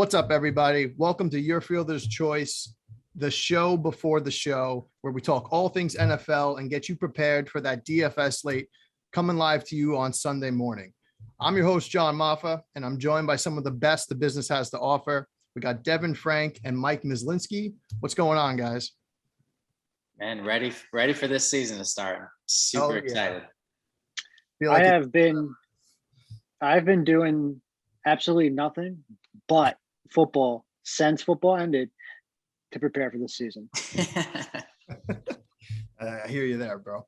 What's up, everybody? Welcome to Your Fielder's Choice, the show before the show, where we talk all things NFL and get you prepared for that DFS slate coming live to you on Sunday morning. I'm your host, John Maffa, and I'm joined by some of the best the business has to offer. We got Devin Frank and Mike Mislinski. What's going on, guys? Man, ready for this season to start. Super excited. I've been doing absolutely nothing but football since football ended to prepare for this season. I hear you there, bro.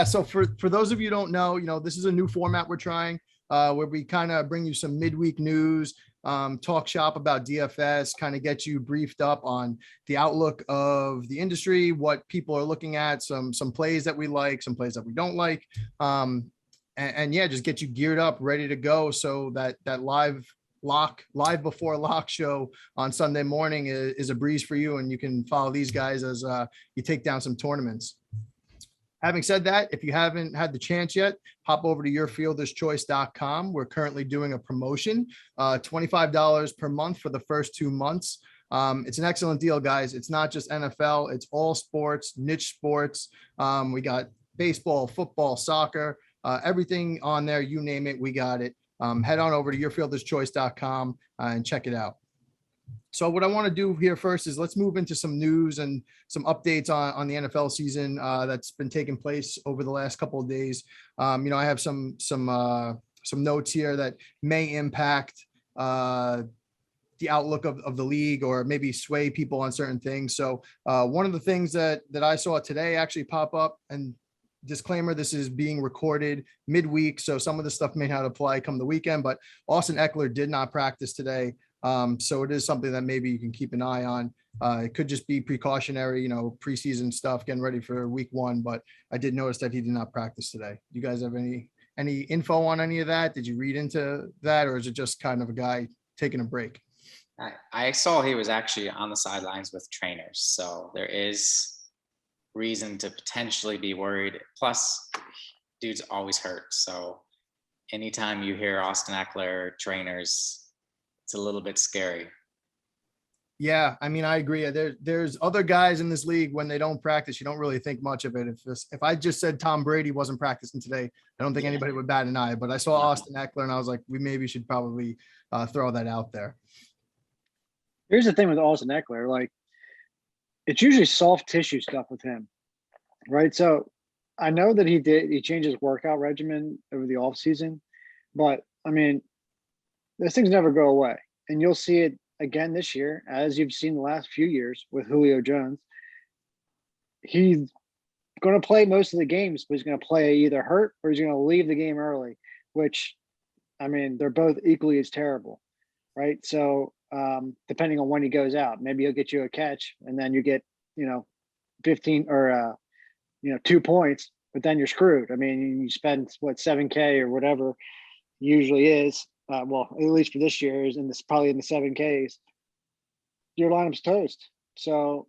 So for those of you who don't know, this is a new format we're trying where we kind of bring you some midweek news, talk shop about DFS, kind of get you briefed up on the outlook of the industry, what people are looking at, some plays that we like, some plays that we don't like. Just get you geared up, ready to go. So that live before lock show on Sunday morning is a breeze for you, and you can follow these guys as you take down some tournaments. Having said that, if you haven't had the chance yet, hop over to yourfielderschoice.com. We're currently doing a promotion, $25 per month for the first 2 months. It's an excellent deal, guys. It's not just NFL, it's all sports, niche sports. We got baseball, football, soccer, everything on there, you name it, we got it. Head on over to yourfielderschoice.com and check it out. So what I want to do here first is let's move into some news and some updates on the NFL season that's been taking place over the last couple of days. I have some notes here that may impact the outlook of the league or maybe sway people on certain things. So one of the things that I saw today actually pop up, and disclaimer, this is being recorded midweek, so some of the stuff may not apply come the weekend, but Austin Eckler did not practice today. So it is something that maybe you can keep an eye on. It could just be precautionary, preseason stuff, getting ready for week one, but I did notice that he did not practice today. You guys have any info on any of that? Did you read into that, or is it just kind of a guy taking a break? I saw he was actually on the sidelines with trainers, so there is reason to potentially be worried. Plus, dude's always hurt, so anytime you hear Austin Eckler trainers, it's a little bit scary. Yeah, I mean, I agree. There's other guys in this league, when they don't practice, you don't really think much of it. If I just said Tom Brady wasn't practicing today, I don't think anybody would bat an eye. But I saw Austin Eckler and I was like, we maybe should probably throw that out there. Here's the thing with Austin Eckler, like, it's usually soft tissue stuff with him, right? So I know that he changed his workout regimen over the off season, but I mean, those things never go away. And you'll see it again this year, as you've seen the last few years with Julio Jones. He's going to play most of the games, but he's going to play either hurt or he's going to leave the game early, which, I mean, they're both equally as terrible, right? So depending on when he goes out, maybe he'll get you a catch and then you get, 15 or, 2 points, but then you're screwed. I mean, you spend $7K or whatever usually is. Well, at least for this year, is probably in the 7Ks. Your lineup's toast. So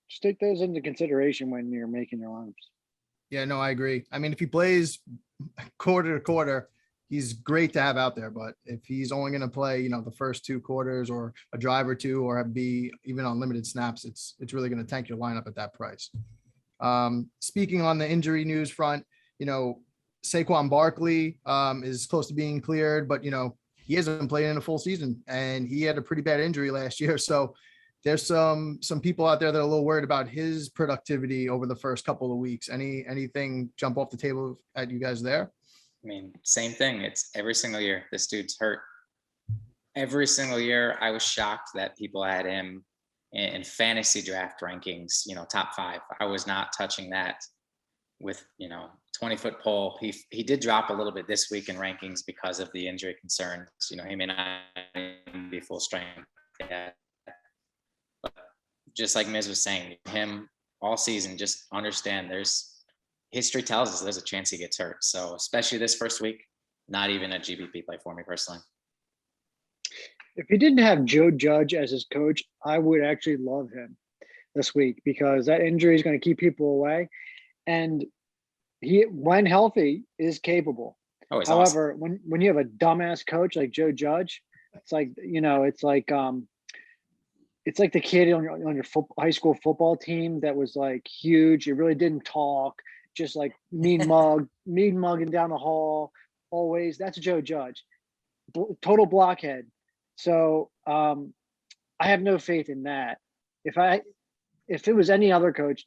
just take those into consideration when you're making your lineups. Yeah, no, I agree. I mean, if he plays quarter to quarter, he's great to have out there. But if he's only going to play, the first 2 quarters or a drive or two, or be even on limited snaps, it's really going to tank your lineup at that price. Speaking on the injury news front, Saquon Barkley is close to being cleared, but he hasn't played in a full season, and he had a pretty bad injury last year. So there's some people out there that are a little worried about his productivity over the first couple of weeks. Anything jump off the table at you guys there? I mean, same thing. It's every single year this dude's hurt. Every single year, I was shocked that people had him in fantasy draft rankings, top 5. I was not touching that with 20-foot pole. He did drop a little bit this week in rankings because of the injury concerns. He may not be full strength yet. But just like Miz was saying, him all season, just understand history tells us there's a chance he gets hurt. So especially this first week, not even a GBP play for me personally. If he didn't have Joe Judge as his coach, I would actually love him this week, because that injury is going to keep people away. And he, when healthy, is capable. Oh, he's However, awesome. when you have a dumbass coach like Joe Judge, It's like, it's like the kid on your high school football team that was like huge. It really didn't talk, just like mean mugging down the hall always. That's Joe Judge, total blockhead. So I have no faith in that. If it was any other coach,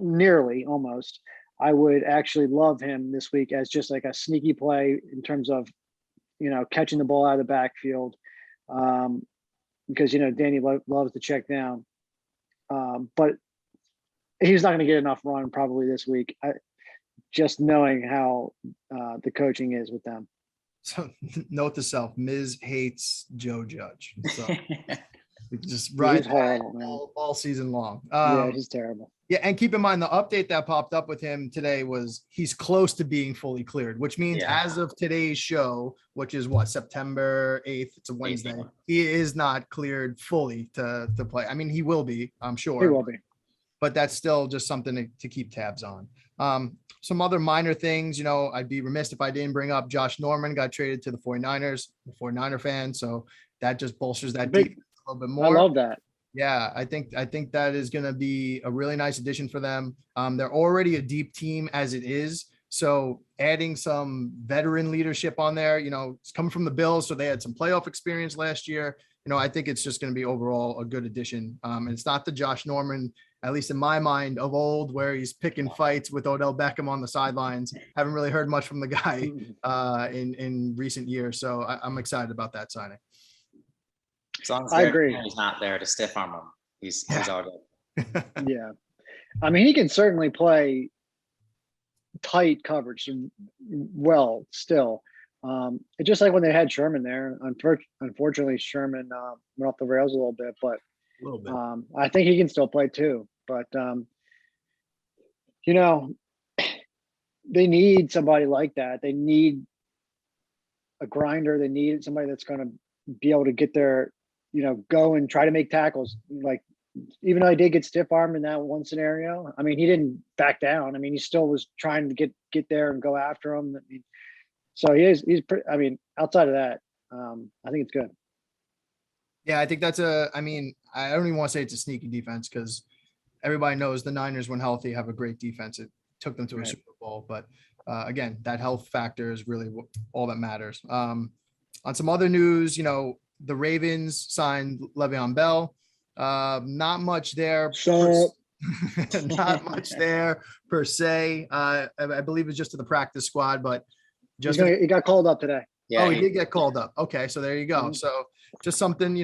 nearly almost, I would actually love him this week as just like a sneaky play in terms of, catching the ball out of the backfield. Because, Danny loves to check down. But he's not going to get enough run probably this week. Just knowing how the coaching is with them. So note to self, Miz hates Joe Judge. So just ride all season long. Yeah, he's terrible. Yeah, and keep in mind the update that popped up with him today was he's close to being fully cleared, which means as of today's show, which is what, September 8th, it's a Wednesday, he is not cleared fully to play. I mean, he will be, I'm sure. He will be. But that's still just something to keep tabs on. Some other minor things, I'd be remiss if I didn't bring up Josh Norman got traded to the 49ers, the 49er fan. So that just bolsters that defense a little bit more. I love that. Yeah, I think that is going to be a really nice addition for them. They're already a deep team as it is. So adding some veteran leadership on there, it's coming from the Bills. So they had some playoff experience last year. I think it's just going to be overall a good addition. And it's not the Josh Norman, at least in my mind, of old, where he's picking fights with Odell Beckham on the sidelines. Haven't really heard much from the guy in recent years. So I'm excited about that signing. As long as I agree. He's not there to stiff arm him. He's all good. Yeah. I mean, he can certainly play tight coverage well still. It's just like when they had Sherman there. Unfortunately, Sherman went off the rails a little bit, but I think he can still play too. But they need somebody like that. They need a grinder. They need somebody that's going to be able to get there, go and try to make tackles. Like, even though he did get stiff armed in that one scenario, I mean, he didn't back down. I mean, he still was trying to get there and go after him. I mean, so he's pretty, I mean, outside of that, I think it's good. Yeah, I think that's I don't even want to say it's a sneaky defense because everybody knows the Niners, when healthy, have a great defense. It took them to a Super Bowl, but again, that health factor is really all that matters. On some other news, the Ravens signed Le'Veon Bell. Not much there. Not much there per se. I believe it's just to the practice squad, but he got called up today. Yeah, he did get called up. Okay, so there you go. Mm-hmm. So just something,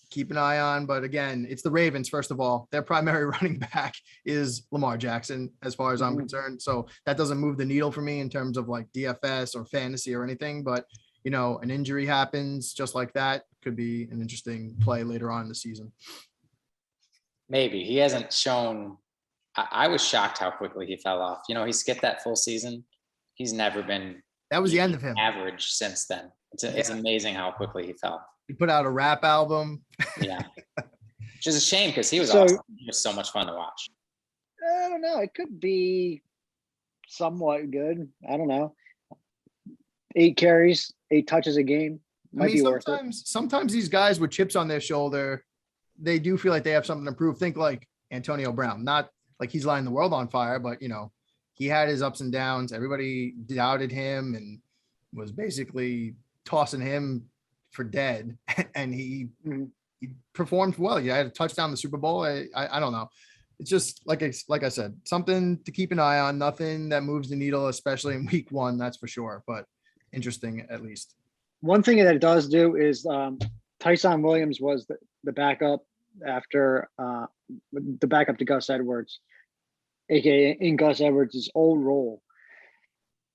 keep an eye on. But again, it's the Ravens, first of all. Their primary running back is Lamar Jackson, as far as I'm concerned. So that doesn't move the needle for me in terms of like DFS or fantasy or anything. But, an injury happens just like that. Could be an interesting play later on in the season. Maybe. He hasn't shown. I was shocked how quickly he fell off. He skipped that full season. He's never been. That was the end of him. Average since then. It's amazing how quickly he fell. He put out a rap album. Yeah. Which is a shame because he was awesome. He was so much fun to watch. I don't know. It could be somewhat good. I don't know. 8 carries, 8 touches a game. Might be worth it. Sometimes these guys with chips on their shoulder, they do feel like they have something to prove. Think like Antonio Brown. Not like he's lighting the world on fire, but he had his ups and downs. Everybody doubted him and was basically tossing him for dead. And he performed well. Yeah, had a touchdown in the Super Bowl. I don't know. It's just like I said, something to keep an eye on. Nothing that moves the needle, especially in week 1, that's for sure. But interesting at least. One thing that it does do is Tyson Williams was the backup after the backup to Gus Edwards, aka in Gus Edwards' old role.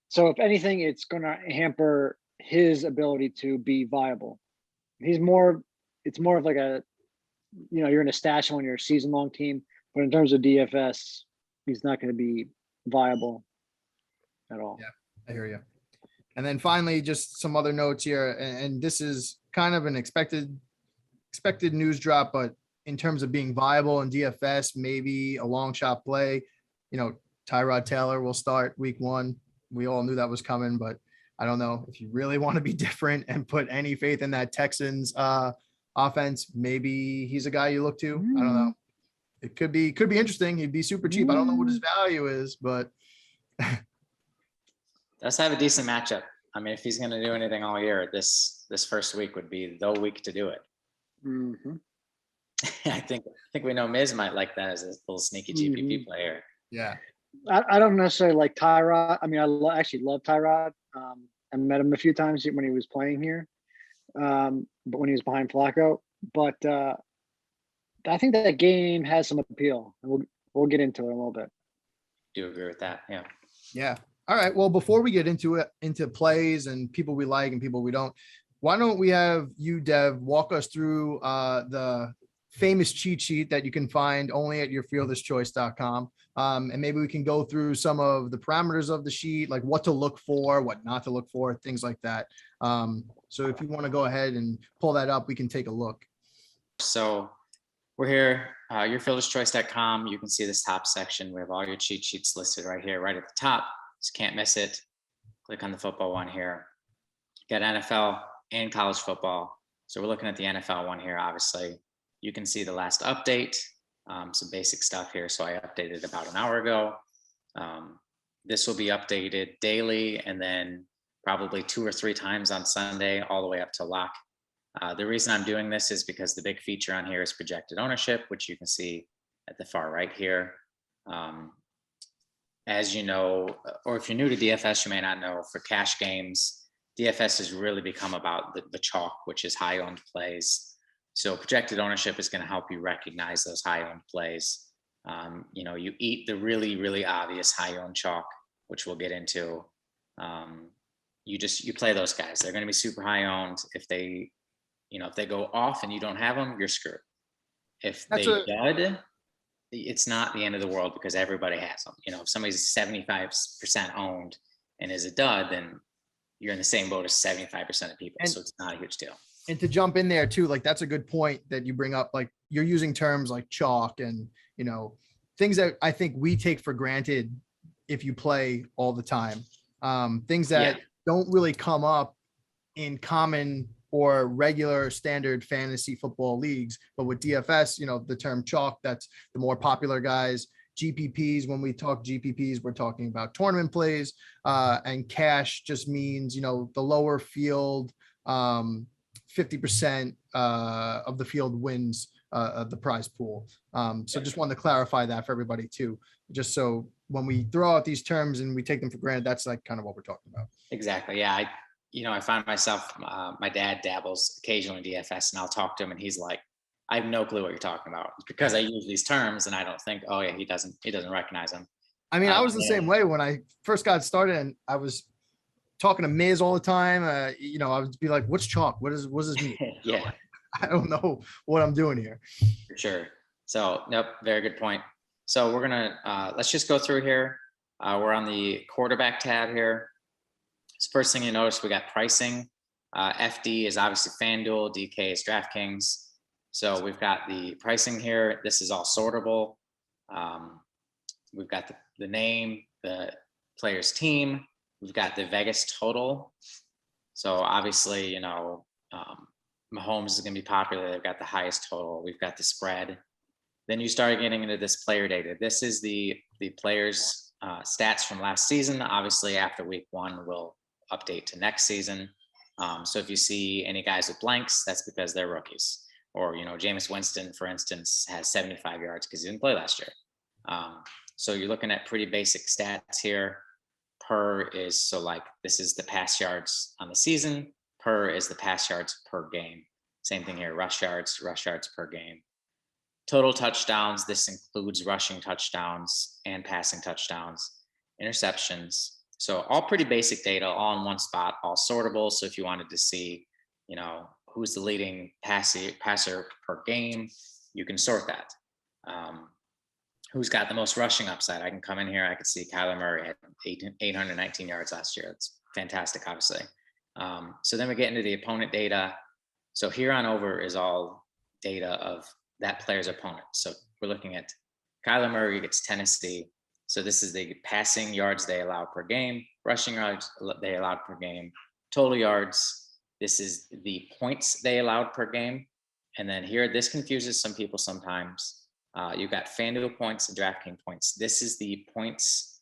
So if anything, it's going to hamper his ability to be viable. It's more of like a, you're in a stash on your season-long team, but in terms of DFS, he's not going to be viable at all. Yeah, I hear you. And then finally, just some other notes here, and this is kind of an expected news drop, but in terms of being viable in DFS, maybe a long shot play. Tyrod Taylor will start week 1. We all knew that was coming, but I don't know if you really want to be different and put any faith in that Texans offense. Maybe he's a guy you look to. I don't know. It could be interesting. He'd be super cheap. I don't know what his value is, but Let's have a decent matchup. I mean, if he's going to do anything all year, this first week would be the week to do it. Mm-hmm. I think we know Miz might like that as a little sneaky GPP player. Yeah. I don't necessarily like Tyrod. I mean, I actually love Tyrod. I met him a few times when he was playing here, but when he was behind Flacco. But I think that game has some appeal, and we'll get into it a little bit. Do agree with that? Yeah. Yeah. All right. Well, before we get into plays and people we like and people we don't, why don't we have you, Dev, walk us through the famous cheat sheet that you can find only at yourfieldlesschoice.com. And maybe we can go through some of the parameters of the sheet, like what to look for, what not to look for, things like that. So if you want to go ahead and pull that up, we can take a look. So we're here, yourfieldlesschoice.com. You can see this top section. We have all your cheat sheets listed right here, right at the top. Just can't miss it. Click on the football one here. Got NFL and college football. So we're looking at the NFL one here, obviously. You can see the last update, some basic stuff here. So I updated about an hour ago. This will be updated daily and then probably 2 or 3 times on Sunday, all the way up to lock. The reason I'm doing this is because the big feature on here is projected ownership, which you can see at the far right here. As you know, or if you're new to DFS, you may not know, for cash games, DFS has really become about the chalk, which is high owned plays. So projected ownership is going to help you recognize those high owned plays. You eat the really, really obvious high owned chalk, which we'll get into. You play those guys. They're going to be super high owned. If they go off and you don't have them, you're screwed. If they dud, it's not the end of the world because everybody has them. If somebody's 75% owned and is a dud, then you're in the same boat as 75% of people. So it's not a huge deal. And to jump in there too, like that's a good point that you bring up. Like you're using terms like chalk and, things that I think we take for granted if you play all the time. Things that don't really come up in common or regular standard fantasy football leagues. But with DFS, the term chalk, that's the more popular guys. GPPs, when we talk GPPs, we're talking about tournament plays, and cash just means, the lower field, 50% of the field wins the prize pool. So just wanted to clarify that for everybody too, just so when we throw out these terms and we take them for granted, that's like kind of what we're talking about. Exactly. Yeah. I find myself, my dad dabbles occasionally in DFS, and I'll talk to him and he's like, I have no clue what you're talking about, because I use these terms and I don't think, oh yeah, he doesn't recognize them. I mean, I was the same way when I first got started, and I was talking to Miz all the time. I would be like, what's chalk? What does this mean? Yeah. I don't know what I'm doing here. For sure. So, nope, very good point. So we're going to, let's just go through here. We're on the quarterback tab here. So first thing you notice, we got pricing. FD is obviously FanDuel, DK is DraftKings. So we've got the pricing here. This is all sortable. We've got the name, the player's team. We've got the Vegas total. So obviously, Mahomes is going to be popular. They've got the highest total. We've got the spread. Then you start getting into this player data. This is the players' stats from last season. Obviously, after week 1, we'll update to next season. So if you see any guys with blanks, that's because they're rookies. Or, Jameis Winston, for instance, has 75 yards because he didn't play last year. So you're looking at pretty basic stats here. Per is, so like this is the pass yards on the season. Per is the pass yards per game. Same thing here, rush yards per game. Total touchdowns, this includes rushing touchdowns and passing touchdowns, interceptions. So all pretty basic data, all in one spot, all sortable. So if you wanted to see, who's the leading passer per game, you can sort that. Who's got the most rushing upside? I can come in here. I can see Kyler Murray had 819 yards last year. It's fantastic, obviously. So then we get into the opponent data. So here on over is all data of that player's opponent. So we're looking at Kyler Murray against Tennessee. So this is the passing yards they allow per game. rushing yards they allowed per game, total yards. This is the points they allowed per game. And then here, this confuses some people sometimes. You've got FanDuel points and DraftKings points. This is the points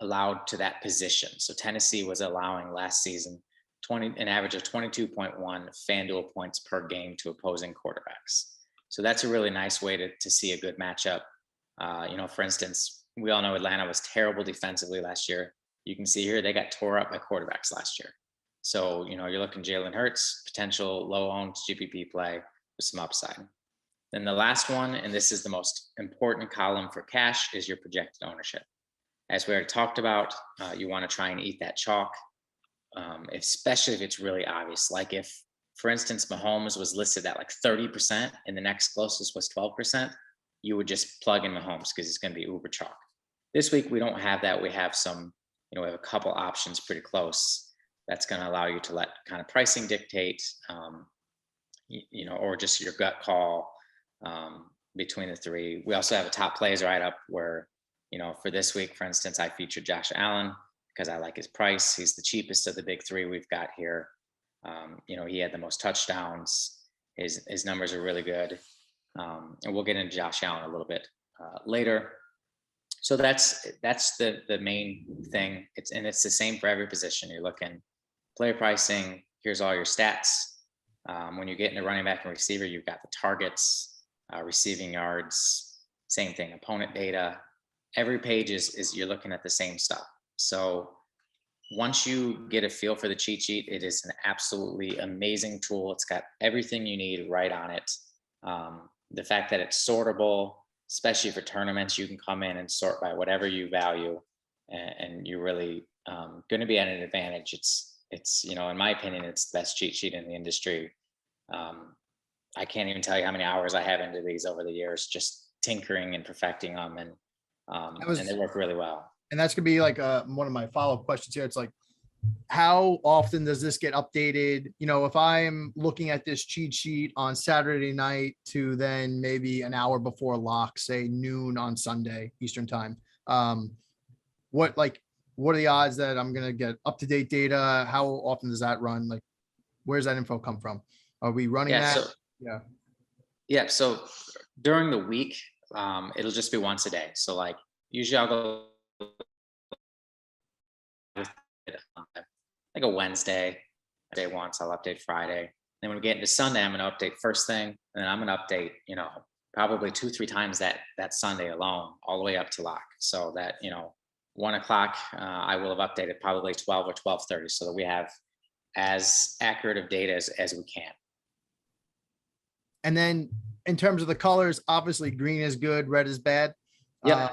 allowed to that position. So Tennessee was allowing last season an average of 22.1 FanDuel points per game to opposing quarterbacks. So that's a really nice way to see a good matchup. For instance, we all know Atlanta was terrible defensively last year. You can see here they got tore up by quarterbacks last year. So, you're looking Jalen Hurts, potential low-owned GPP play with some upside. Then the last one, and this is the most important column for cash, is your projected ownership. As we already talked about, you want to try and eat that chalk, especially if it's really obvious. Like if, for instance, Mahomes was listed at like 30% and the next closest was 12%, you would just plug in Mahomes because it's going to be uber chalk. This week, we don't have that. We have we have a couple options pretty close. That's going to allow you to let kind of pricing dictate, or just your gut call between the three. We also have a top plays right up where, for this week, for instance, I featured Josh Allen because I like his price. He's the cheapest of the big three we've got here. He had the most touchdowns. His numbers are really good. And we'll get into Josh Allen a little bit later. So that's the main thing. It's the same for every position. You're looking player pricing. Here's all your stats. When you get into running back and receiver, you've got the targets, receiving yards, same thing, opponent data. Every page is you're looking at the same stuff. So once you get a feel for the cheat sheet, it is an absolutely amazing tool. It's got everything you need right on it. The fact that it's sortable, especially for tournaments, you can come in and sort by whatever you value, and you're really going to be at an advantage. It's in my opinion, it's the best cheat sheet in the industry. I can't even tell you how many hours I have into these over the years, just tinkering and perfecting them, and they work really well. And that's gonna be like one of my follow-up questions here. It's like, how often does this get updated? If I'm looking at this cheat sheet on Saturday night to then maybe an hour before lock, say noon on Sunday Eastern time, what are the odds that I'm gonna get up-to-date data? How often does that run? Like, where's that info come from? Are we running that? Yeah. So during the week, it'll just be once a day. So like usually I'll go like a Wednesday, day once, I'll update Friday. Then when we get into Sunday, I'm going to update first thing, and then I'm going to update, probably 2-3 times that Sunday alone, all the way up to lock. So that, 1 o'clock, I will have updated probably 12 or 12:30, so that we have as accurate of data as we can. And then in terms of the colors, obviously green is good, red is bad. Yeah.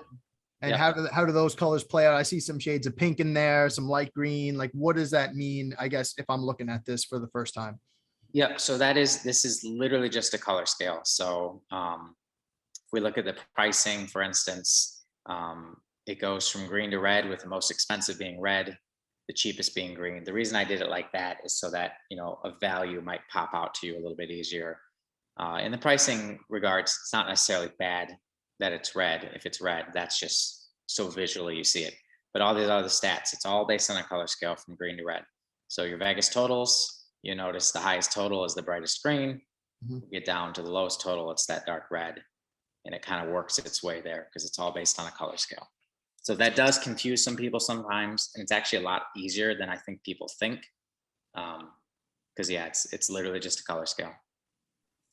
How do those colors play out? I see some shades of pink in there, some light green. Like, what does that mean, I guess, if I'm looking at this for the first time? Yeah. So this is literally just a color scale. So if we look at the pricing, for instance, it goes from green to red, with the most expensive being red, the cheapest being green. The reason I did it like that is so that, a value might pop out to you a little bit easier. In the pricing regards, it's not necessarily bad that it's red. If it's red, that's just so visually you see it. But all these other stats, it's all based on a color scale from green to red. So your Vegas totals, you notice the highest total is the brightest green. Mm-hmm. Get down to the lowest total, it's that dark red. And it kind of works its way there because it's all based on a color scale. So that does confuse some people sometimes. And it's actually a lot easier than I think people think. Because it's literally just a color scale.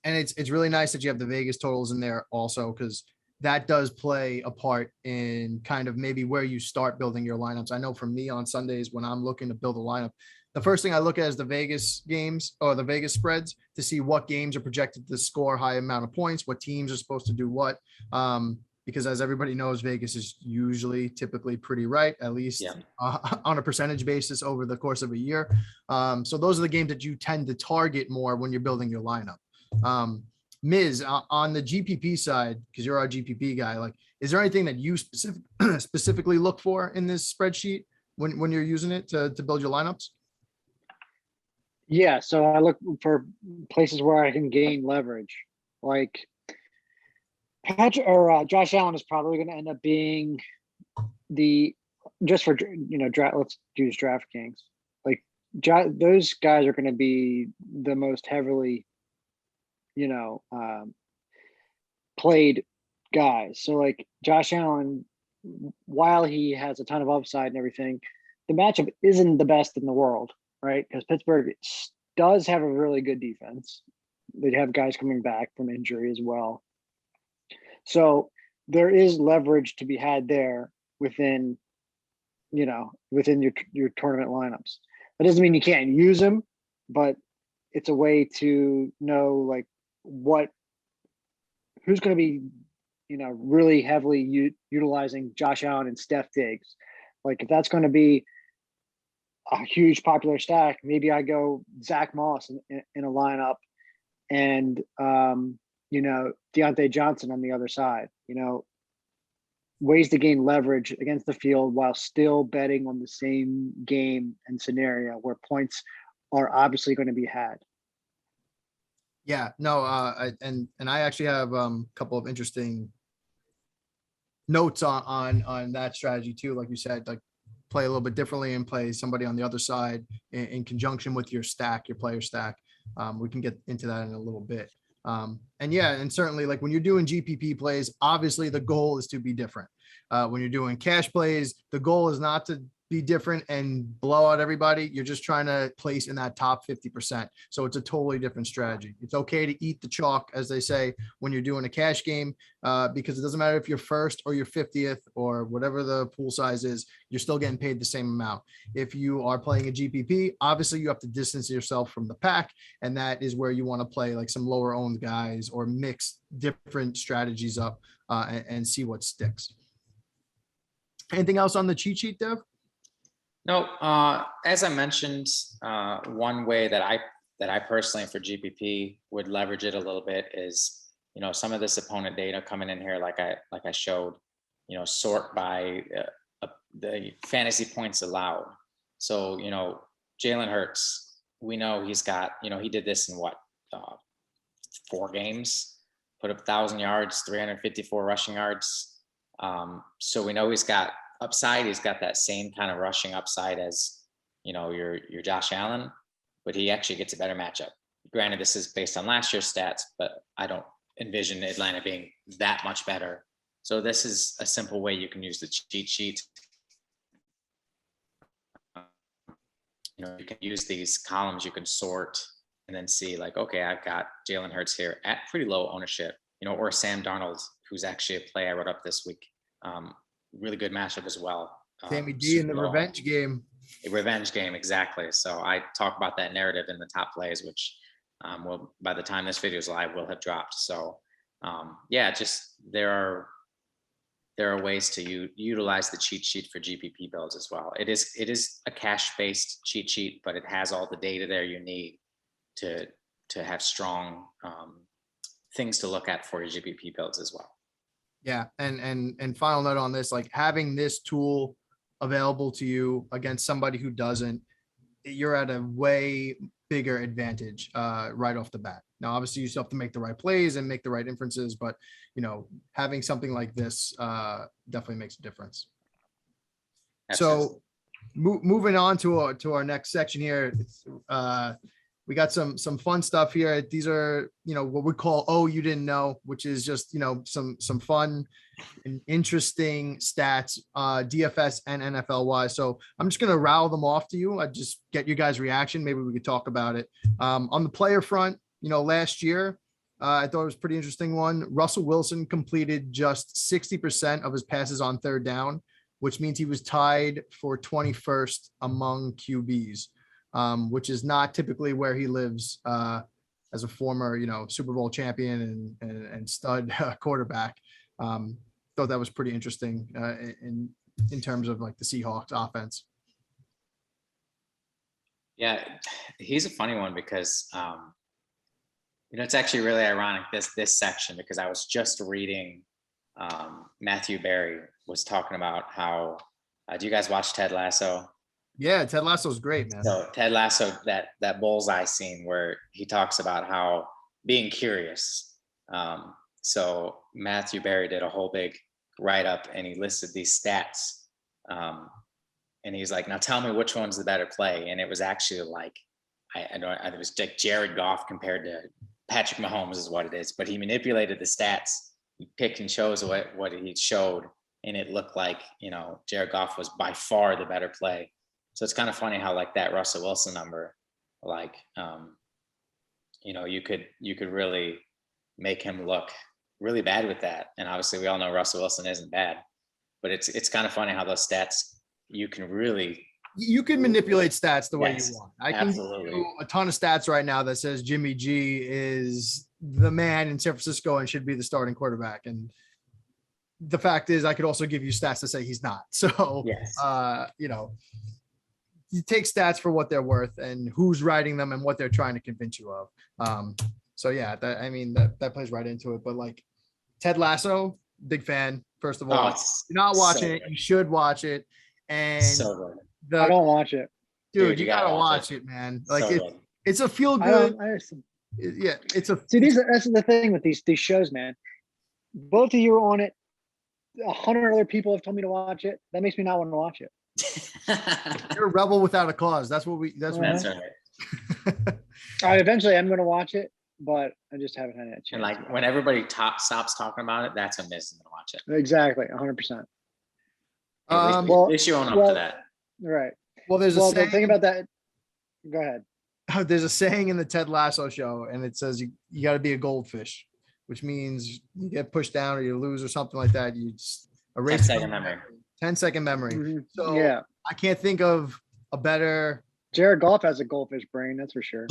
And it's really nice that you have the Vegas totals in there also, because that does play a part in kind of maybe where you start building your lineups. I know for me on Sundays, when I'm looking to build a lineup, the first thing I look at is the Vegas games or the Vegas spreads to see what games are projected to score high amount of points, what teams are supposed to do what. Because as everybody knows, Vegas is typically pretty right, at least on a percentage basis over the course of a year. So those are the games that you tend to target more when you're building your lineup. Miz, on the GPP side, because you're our GPP guy, like, is there anything that you specifically look for in this spreadsheet when you're using it to build your lineups? Yeah, so I look for places where I can gain leverage. Like Josh Allen is probably going to end up being the just for, draft, let's use DraftKings. Like those guys are going to be the most heavily, played guys. So like Josh Allen, while he has a ton of upside and everything, the matchup isn't the best in the world, right? Because Pittsburgh does have a really good defense. They have guys coming back from injury as well. So there is leverage to be had there within your tournament lineups. That doesn't mean you can't use them, but it's a way to know like who's going to be, really heavily utilizing Josh Allen and Steph Diggs. Like if that's going to be a huge popular stack, maybe I go Zach Moss in a lineup and, Deontay Johnson on the other side, ways to gain leverage against the field while still betting on the same game and scenario where points are obviously going to be had. Yeah, no, I actually have a couple of interesting notes on that strategy too. Like you said, like play a little bit differently and play somebody on the other side in conjunction with your player stack. We can get into that in a little bit. And certainly like when you're doing GPP plays, obviously the goal is to be different. When you're doing cash plays, the goal is not to be different and blow out everybody. You're just trying to place in that top 50%. So it's a totally different strategy. It's okay to eat the chalk, as they say, when you're doing a cash game, because it doesn't matter if you're first or you're 50th or whatever the pool size is, you're still getting paid the same amount. If you are playing a GPP, obviously you have to distance yourself from the pack. And that is where you want to play like some lower owned guys or mix different strategies up and see what sticks. Anything else on the cheat sheet, Dev? No, as I mentioned, one way that I personally for GPP would leverage it a little bit is, some of this opponent data coming in here, like I showed, sort by the fantasy points allowed. So, Jalen Hurts, we know he's got, he did this in 4 games, put up 1,000 yards, 354 rushing yards. So we know he's got upside. He's got that same kind of rushing upside as, your Josh Allen, but he actually gets a better matchup. Granted, this is based on last year's stats, but I don't envision Atlanta being that much better. So this is a simple way you can use the cheat sheet. You can use these columns, you can sort and then see like, okay, I've got Jalen Hurts here at pretty low ownership, or Sam Darnold, who's actually a play I wrote up this week. Really good matchup as well. Sammy D in the revenge game. A revenge game, exactly. So I talk about that narrative in the top plays, which will, by the time this video is live, will have dropped. So just there are ways to utilize the cheat sheet for GPP builds as well. It is a cash-based cheat sheet, but it has all the data there you need to have strong things to look at for your GPP builds as well. Yeah. And final note on this, like having this tool available to you against somebody who doesn't, you're at a way bigger advantage right off the bat. Now, obviously you still have to make the right plays and make the right inferences, but having something like this definitely makes a difference. Absolutely. So moving on to our next section here, we got some fun stuff here. These are, what we call, oh, you didn't know, which is just, some fun and interesting stats, DFS and NFL wise. So I'm just going to rattle them off to you. I just get you guys' reaction. Maybe we could talk about it. On the player front, last year, I thought it was a pretty interesting one. Russell Wilson completed just 60% of his passes on third down, which means he was tied for 21st among QBs. Which is not typically where he lives as a former, Super Bowl champion and stud quarterback. Thought that was pretty interesting in terms of like the Seahawks offense. Yeah, he's a funny one because, it's actually really ironic this section, because I was just reading Matthew Berry was talking about how, do you guys watch Ted Lasso? Yeah, Ted Lasso's great, man. So Ted Lasso, that bullseye scene where he talks about how being curious. So Matthew Berry did a whole big write-up and he listed these stats and he's like, now tell me which one's the better play. And it was actually like, it was like Jared Goff compared to Patrick Mahomes is what it is, but he manipulated the stats. He picked and chose what he showed, and it looked like, Jared Goff was by far the better play. So it's kind of funny how like that Russell Wilson number, like, you could really make him look really bad with that. And obviously we all know Russell Wilson isn't bad, but it's kind of funny how those stats, you can manipulate stats the way Yes, you want. I can give absolutely. you a ton of stats right now that says Jimmy G is the man in San Francisco and should be the starting quarterback. And the fact is, I could also give you stats to say he's not. So, Yes. You take stats for what they're worth and who's writing them and what they're trying to convince you of. So yeah, that plays right into it. But like Ted Lasso, big fan. First of all, if you're not watching it, you should watch it. And So good. I don't watch it. dude, you gotta watch it, man. Like So it's a feel I good. don't. Yeah, it's a See, that's the thing with these shows, man. Both of you are on it. 100 other people have told me to watch it. That makes me not want to watch it. you're a rebel without a cause. That's That's right. Eventually I'm going to watch it, but I just haven't had a chance. And like when everybody stops talking about it, that's when Miz is gonna watch it. Exactly, 100%. At least you own up to that. Right. Well, there's Well, a the saying, thing about that. Go ahead. there's a saying in the Ted Lasso show, and it says you got to be a goldfish, which means you get pushed down or you lose or something like that. You just erase 10-second memory. 10-second memory. Mhm. So Yeah, I can't think of a better. Jared Goff has a goldfish brain, that's for sure.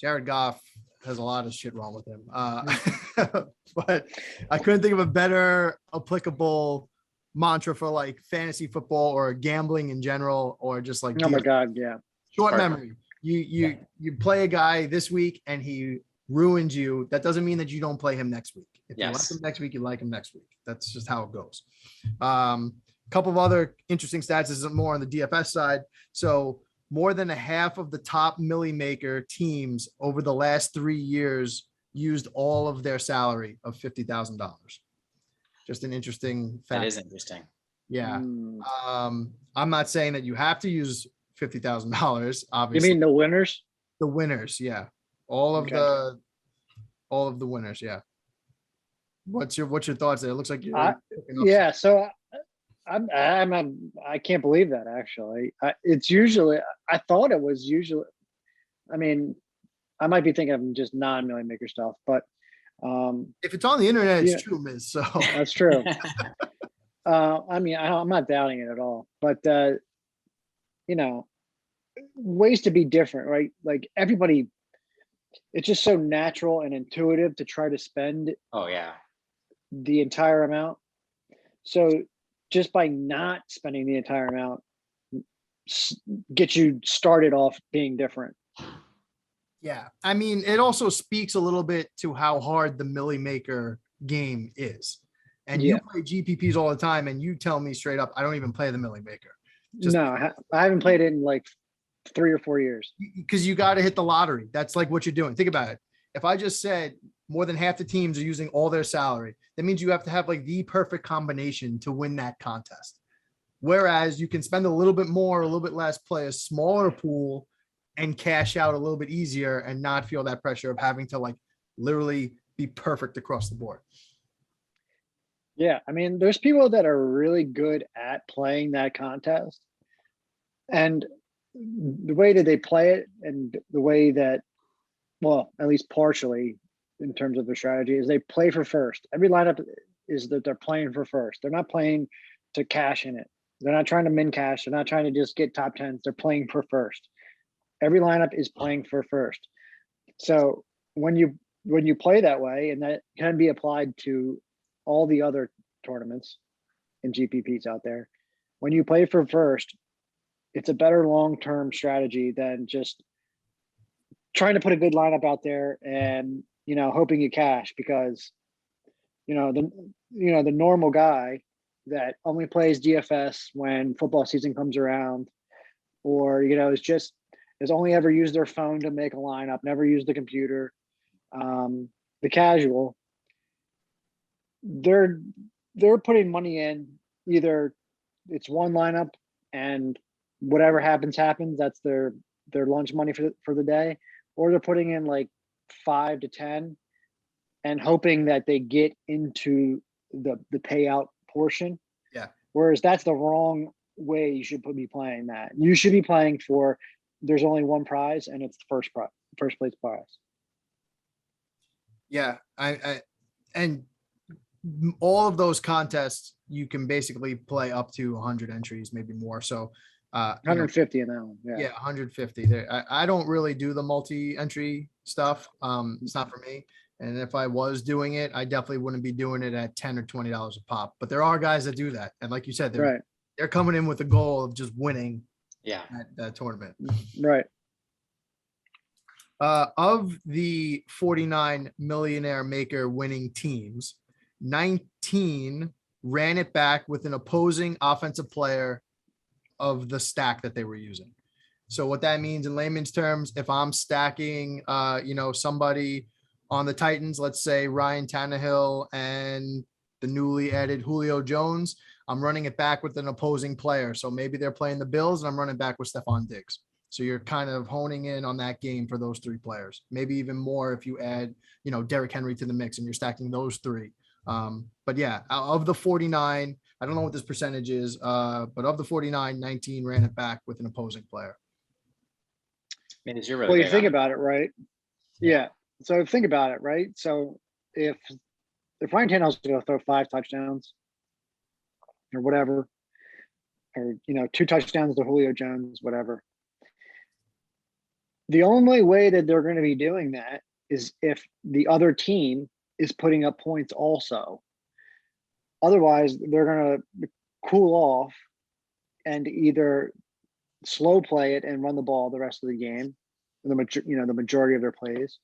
Jared Goff has a lot of shit wrong with him. But I couldn't think of a better applicable mantra for like fantasy football or gambling in general, or just like Oh my God, yeah. short Perfect. memory. You play a guy this week and he ruins you. That doesn't mean that you don't play him next week. If you like Yes. him next week, you like him next week. That's just how it goes. Couple of other interesting stats. This is more on the DFS side. So more than a half of the top milli maker teams over the last 3 years used all of their salary of $50,000. Just an interesting fact. That is interesting. Yeah. Mm. I'm not saying that you have to use $50,000. You Obviously, mean the winners? the winners. Yeah. All of Okay. the winners. Yeah. What's your thoughts there? It looks like you're picking up Yeah, so I can't believe that actually. It's usually, I thought it was usually, I mean, I might be thinking of just non-million maker stuff, but if it's on the internet, it's Yeah. true, Miz. So that's true. I mean, I'm not doubting it at all, but ways to be different, right? Like everybody, it's just so natural and intuitive to try to spend Oh yeah. the entire amount. So just by not spending the entire amount, get you started off being different. yeah, I mean, it also speaks a little bit to how hard the milli maker game is. And you Yeah. play GPPs all the time, and you tell me straight up, I don't even play the milli maker. No, I haven't played it in like 3 or 4 years. Because you got to hit the lottery. That's like what you're doing. Think about it. If I just said more than half the teams are using all their salary, that means you have to have like the perfect combination to win that contest. Whereas you can spend a little bit more, a little bit less, play a smaller pool and cash out a little bit easier and not feel that pressure of having to like literally be perfect across the board. Yeah, I mean, there's people that are really good at playing that contest, and the way that they play it, and the way that, well, at least partially in terms of their strategy, is they play for first. Every lineup is that they're playing for first. They're not playing to cash in it. They're not trying to min cash. They're not trying to just get top tens. They're playing for first. Every lineup is playing for first. So when you play that way, and that can be applied to all the other tournaments and GPPs out there, when you play for first, it's a better long-term strategy than just trying to put a good lineup out there and hoping you cash, because the normal guy that only plays DFS when football season comes around, or has only ever used their phone to make a lineup, never used the computer, the casual, they're putting money in either it's one lineup, and whatever happens, that's their lunch money for the day, or they're putting in like 5 to 10 and hoping that they get into the payout portion. Yeah. Whereas that's the wrong way you should be playing that. You should be playing for, there's only one prize, and it's the first place prize. Yeah. And all of those contests, you can basically play up to 100 entries, maybe more. So 150 in that one. Yeah, 150 there. I don't really do the multi-entry stuff. It's not for me. And if I was doing it, I definitely wouldn't be doing it at $10 or $20 a pop. But there are guys that do that. And like you said, they're coming in with the goal of just winning that tournament. Right. Of the 49 millionaire maker winning teams, 19 ran it back with an opposing offensive player of the stack that they were using. So what that means in layman's terms, if I'm stacking, somebody on the Titans, let's say Ryan Tannehill and the newly added Julio Jones, I'm running it back with an opposing player. So maybe they're playing the Bills and I'm running back with Stephon Diggs. So you're kind of honing in on that game for those three players, maybe even more if you add, Derrick Henry to the mix and you're stacking those three. But yeah, of the 49, I don't know what this percentage is, but of the 49, 19 ran it back with an opposing player. I mean, you're really well, you think about it, right? Yeah. So think about it, right? So if Ryan Tannehill's going to throw 5 touchdowns or whatever, or 2 touchdowns to Julio Jones, whatever, the only way that they're going to be doing that is if the other team is putting up points also. Otherwise, they're going to cool off and either slow play it and run the ball the rest of the game, the majority of their plays,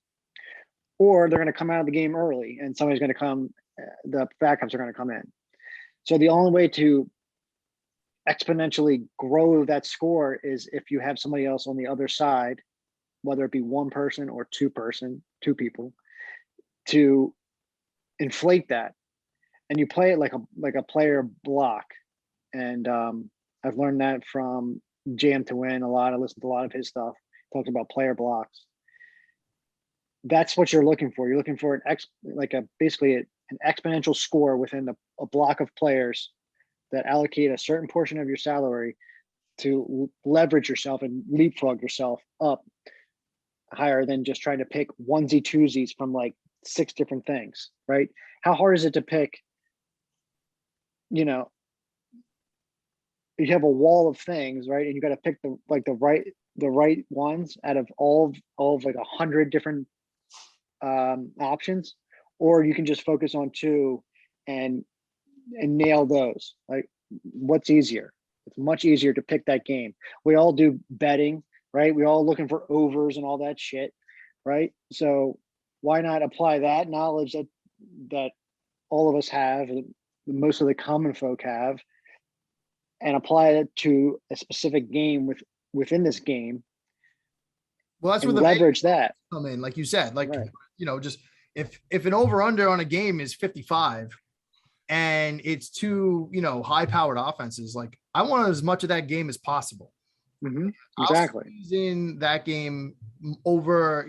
or they're going to come out of the game early and somebody's going to come, the backups are going to come in. So the only way to exponentially grow that score is if you have somebody else on the other side, whether it be one person or two people, to inflate that. And you play it like a player block. And I've learned that from Jam to Win a lot. I listened to a lot of his stuff. Talks about player blocks. That's what you're looking for. You're looking for basically an exponential score within a block of players that allocate a certain portion of your salary to leverage yourself and leapfrog yourself up higher than just trying to pick onesie twosies from like 6 different things, right? How hard is it to pick? You have a wall of things, right? And you got to pick the right ones out of all of like 100 different options, or you can just focus on 2 and nail those. Like, what's easier? It's much easier to pick that game. We all do betting, right? We all looking for overs and all that shit, right? So why not apply that knowledge that all of us have, most of the common folk have, and apply it to a specific game within this game. Well, that's where the leverage that come in, like you said, like, right. Just if an over under on a game is 55 and it's 2, high powered offenses, like I want as much of that game as possible. Mm-hmm. Exactly. In that game over,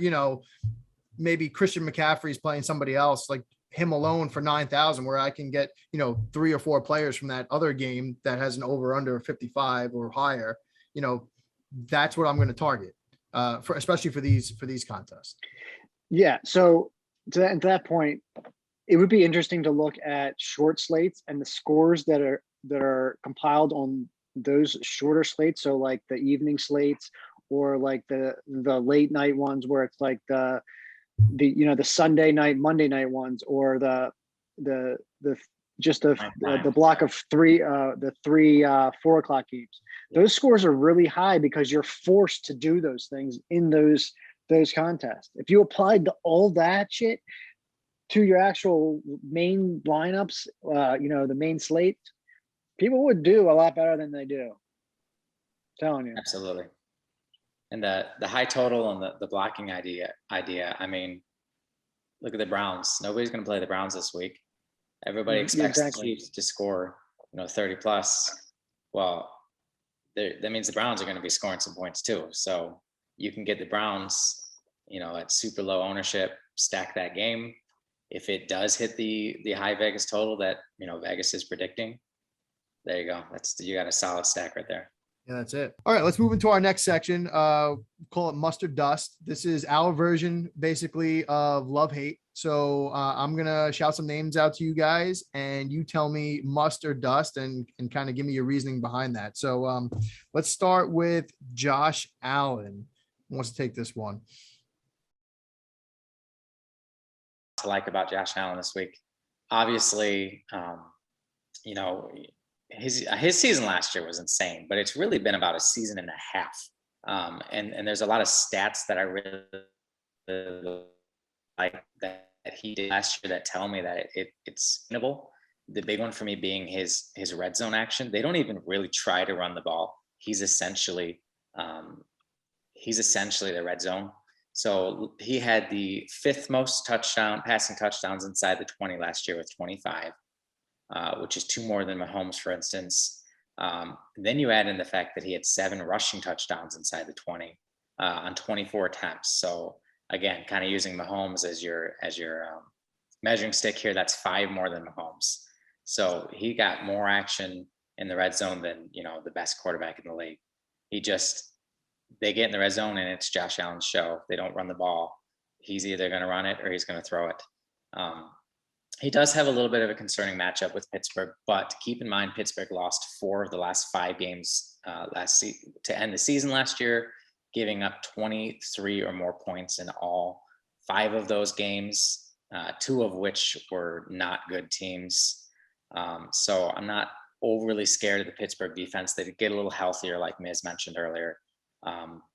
maybe Christian McCaffrey's playing somebody else, like him alone for 9,000, where I can get, 3 or 4 players from that other game that has an over under 55 or higher. That's what I'm going to target, especially for these contests. Yeah. So to that point, it would be interesting to look at short slates and the scores that are compiled on those shorter slates. So like the evening slates, or like the late night ones where it's like the Sunday night, Monday night ones, or the block of 3 4 o'clock games. Those scores are really high because you're forced to do those things in those contests. If you applied all that shit to your actual main lineups, the main slate, people would do a lot better than they do. I'm telling you. Absolutely. And the high total and the blocking idea. I mean, look at the Browns. Nobody's going to play the Browns this week. Everybody expects the Chiefs to score, 30 plus. Well, that means the Browns are going to be scoring some points too. So you can get the Browns, at super low ownership, stack that game. If it does hit the high Vegas total that, Vegas is predicting, there you go. You got a solid stack right there. Yeah, that's it. All right, let's move into our next section. Call it mustard dust. This is our version basically of love hate. So I'm going to shout some names out to you guys and you tell me must or dust and kind of give me your reasoning behind that. So let's start with Josh Allen. Who wants to take this one? To like about Josh Allen this week, obviously, his season last year was insane, but it's really been about a season and a half. And there's a lot of stats that I really like that he did last year that tell me that it's winnable. The big one for me being his red zone action. They don't even really try to run the ball. He's essentially the red zone. So he had the 5th most passing touchdowns inside the 20 last year with 25, which is 2 more than Mahomes, for instance. Then you add in the fact that he had 7 rushing touchdowns inside the 20 on 24 attempts. So again, kind of using Mahomes as your measuring stick here, that's 5 more than Mahomes. So he got more action in the red zone than, the best quarterback in the league. They get in the red zone and it's Josh Allen's show. They don't run the ball. He's either going to run it or he's going to throw it. He does have a little bit of a concerning matchup with Pittsburgh, but keep in mind, Pittsburgh lost 4 of the last 5 games to end the season last year, giving up 23 or more points in all 5 of those games, 2 of which were not good teams. So I'm not overly scared of the Pittsburgh defense. They get a little healthier, like Miz mentioned earlier.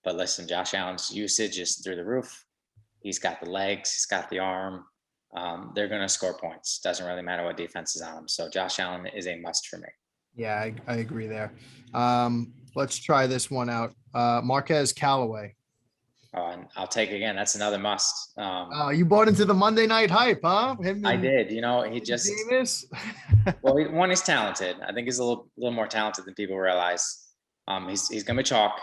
But listen, Josh Allen's usage is through the roof. He's got the legs, he's got the arm. They're going to score points. Doesn't really matter what defense is on them. So Josh Allen is a must for me. Yeah, I agree there. Let's try this one out. Marquez Callaway. And I'll take again. That's another must. You bought into the Monday night hype, huh? I did. He just famous. Well, he's talented. I think he's a little more talented than people realize. He's going to be chalk.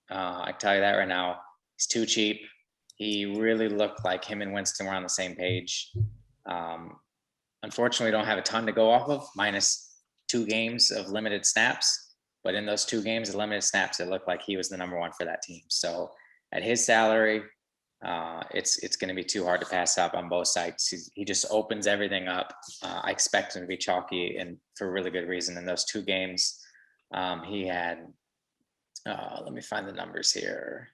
I can tell you that right now. He's too cheap. He really looked like him and Winston were on the same page. Unfortunately, we don't have a ton to go off of, minus 2 games of limited snaps. But in those 2 games of limited snaps, it looked like he was the number 1 for that team. So at his salary, it's going to be too hard to pass up on both sides. He just opens everything up. I expect him to be chalky, and for a really good reason. In those 2 games, he had. Let me find the numbers here.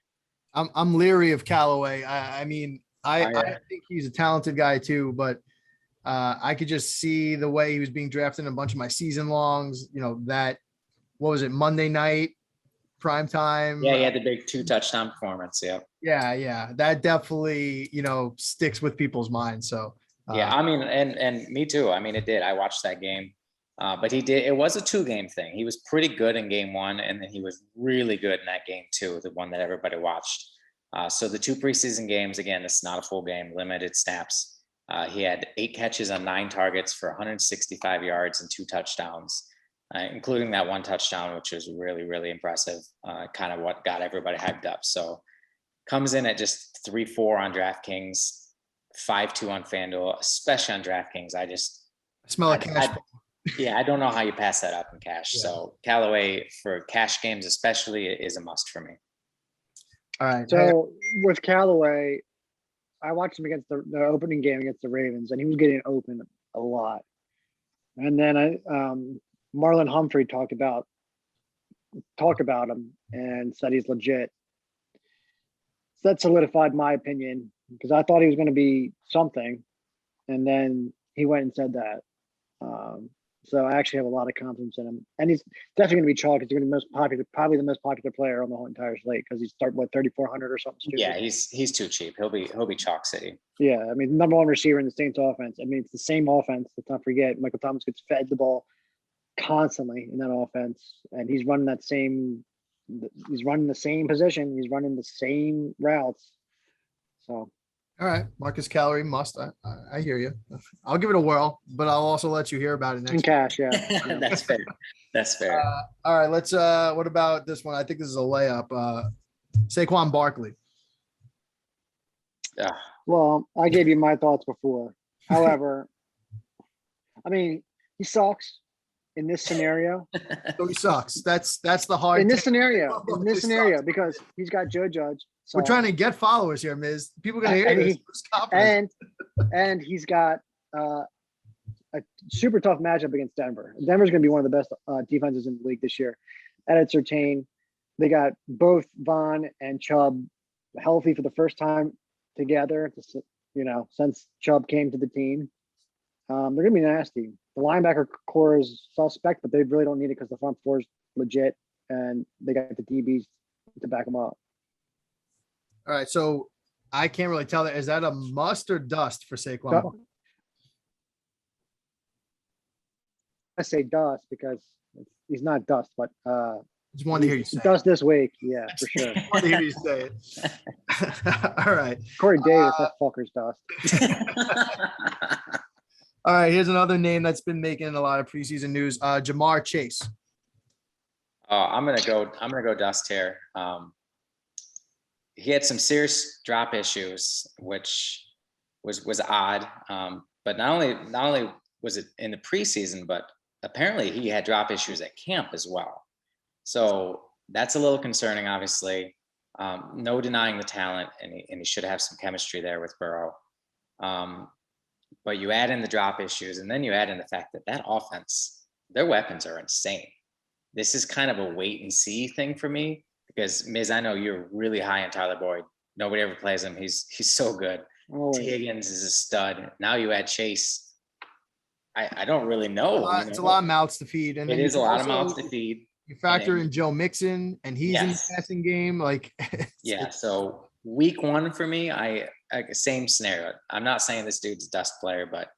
I'm leery of Callaway. I think he's a talented guy too, but I could just see the way he was being drafted in a bunch of my season longs. That what was it, Monday night prime time? Yeah, he had the big 2 touchdown performance. Yeah. Yeah, that definitely sticks with people's minds. So yeah, and me too. It did. I watched that game. But it was a 2-game thing. He was pretty good in game 1, and then he was really good in that game 2, the one that everybody watched. So the 2 preseason games, again, this is not a full game, limited snaps. He had 8 catches on 9 targets for 165 yards and 2 touchdowns, including that 1 touchdown, which was really, really impressive, kind of what got everybody hyped up. So comes in at just 3-4 on DraftKings, 5-2 on FanDuel, especially on DraftKings. I smell like cash. Yeah, I don't know how you pass that up in cash. Yeah. So Callaway for cash games especially is a must for me. All right. So with Callaway, I watched him against the opening game against the Ravens, and he was getting open a lot. And then Marlon Humphrey talked about him and said he's legit. So that solidified my opinion because I thought he was going to be something, and then he went and said that. So I actually have a lot of confidence in him, and he's definitely going to be chalk. He's going to be probably the most popular player on the whole entire slate because he's starting 3,400 or something stupid. Yeah, he's too cheap. He'll be chalk city. Yeah, number 1 receiver in the Saints offense. It's the same offense. Let's not forget Michael Thomas gets fed the ball constantly in that offense, and he's running the same position. He's running the same routes. So All right, Marcus Calorie must. I hear you. I'll give it a whirl, but I'll also let you hear about it In next. cash, yeah. That's fair. That's fair. All right, let's. What about this one? I think this is a layup. Saquon Barkley. Yeah. Well, I gave you my thoughts before. However, I mean, he sucks in this scenario. So he sucks. That's the hard. In this take. scenario, He sucks. because he's got Joe Judge. We're trying to get followers here, Miz. People are gonna hear And this. and he's got a super tough matchup against Denver. Denver's going to be one of the best defenses in the league this year. At Certain, they got both Vaughn and Chubb healthy for the first time together. Since Chubb came to the team, they're going to be nasty. The linebacker core is suspect, but they really don't need it because the front four is legit, and they got the DBs to back them up. All right, so I can't really tell that. Is that a must or dust for Saquon? So, I say dust because he's not dust, but Just wanted to hear you say. dust this week. Yeah, for sure. I wanted to hear you say it. All right. Corey Davis, that fucker's dust. All right. Here's another name that's been making a lot of preseason news. Jamar Chase. Oh, I'm gonna go dust here. He had some serious drop issues, which was odd. But not only was it in the preseason, but apparently he had drop issues at camp as well. So that's a little concerning, obviously. No denying the talent, and he should have some chemistry there with Burrow. But you add in the drop issues, and then you add in the fact that offense, their weapons are insane. This is kind of a wait and see thing for me because, Miz, I know you're really high on Tyler Boyd. Nobody ever plays him. He's so good. Oh, T. Higgins is a stud. Now you add Chase. I don't really know. It's a lot of mouths to feed. And It then is a you lot of also- mouths to feed. You factor in Joe Mixon, and he's in the Yes. passing game. Like, Yeah. So week one for me, I same scenario. I'm not saying this dude's a dust player, but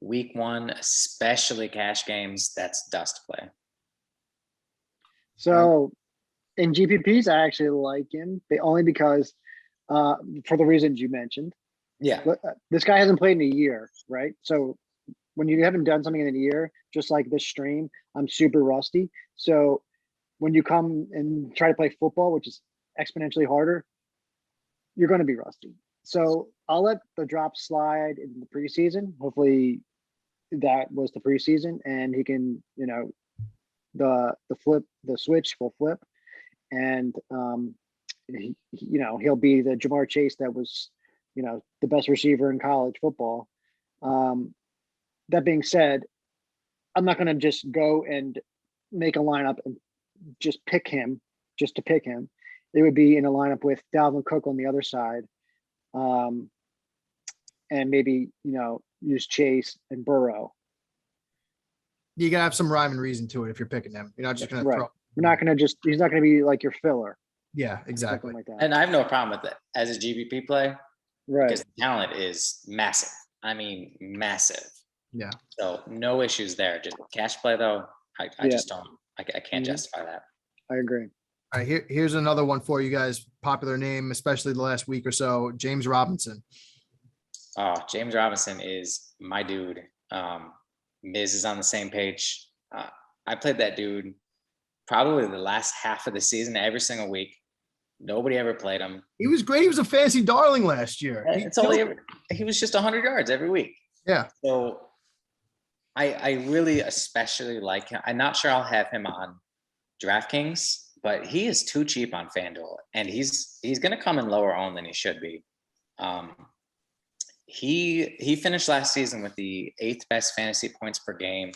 week one, especially cash games, that's dust play. So in GPPs, I actually like him. Only because for the reasons you mentioned. Yeah. This guy hasn't played in a year, right? So when you haven't done something in a year, just like this stream, I'm super rusty. So when you come and try to play football, which is exponentially harder, you're going to be rusty. So I'll let the drop slide in the preseason. Hopefully that was the preseason, and he can, the switch will flip, and he'll be the Jamar Chase that was, the best receiver in college football. That being said, I'm not going to just go and make a lineup and just pick him just to pick him. It would be in a lineup with Dalvin Cook on the other side, and maybe use Chase and Burrow. you gotta have some rhyme and reason to it if you're picking them. You're not just gonna Right. throw. We're not going to he's not going to be like your filler. Yeah, exactly. Something like that. And I have no problem with it as a GPP play Right. because the talent is massive. I mean, massive. Yeah. So no issues there. Just cash play though. I Yeah. just don't. I can't Mhm. justify that. I agree. All right, here's another one for you guys. Popular name, especially the last week or so. James Robinson. Oh, James Robinson is my dude. Miz is on the same page. I played that dude probably the last half of the season, every single week. Nobody ever played him. He was great. He was a fantasy darling last year. He was just 100 yards every week. Yeah. So I really especially like him. I'm not sure I'll have him on DraftKings, but he is too cheap on FanDuel, and he's going to come in lower owned than he should be. He finished last season with the 8th best fantasy points per game,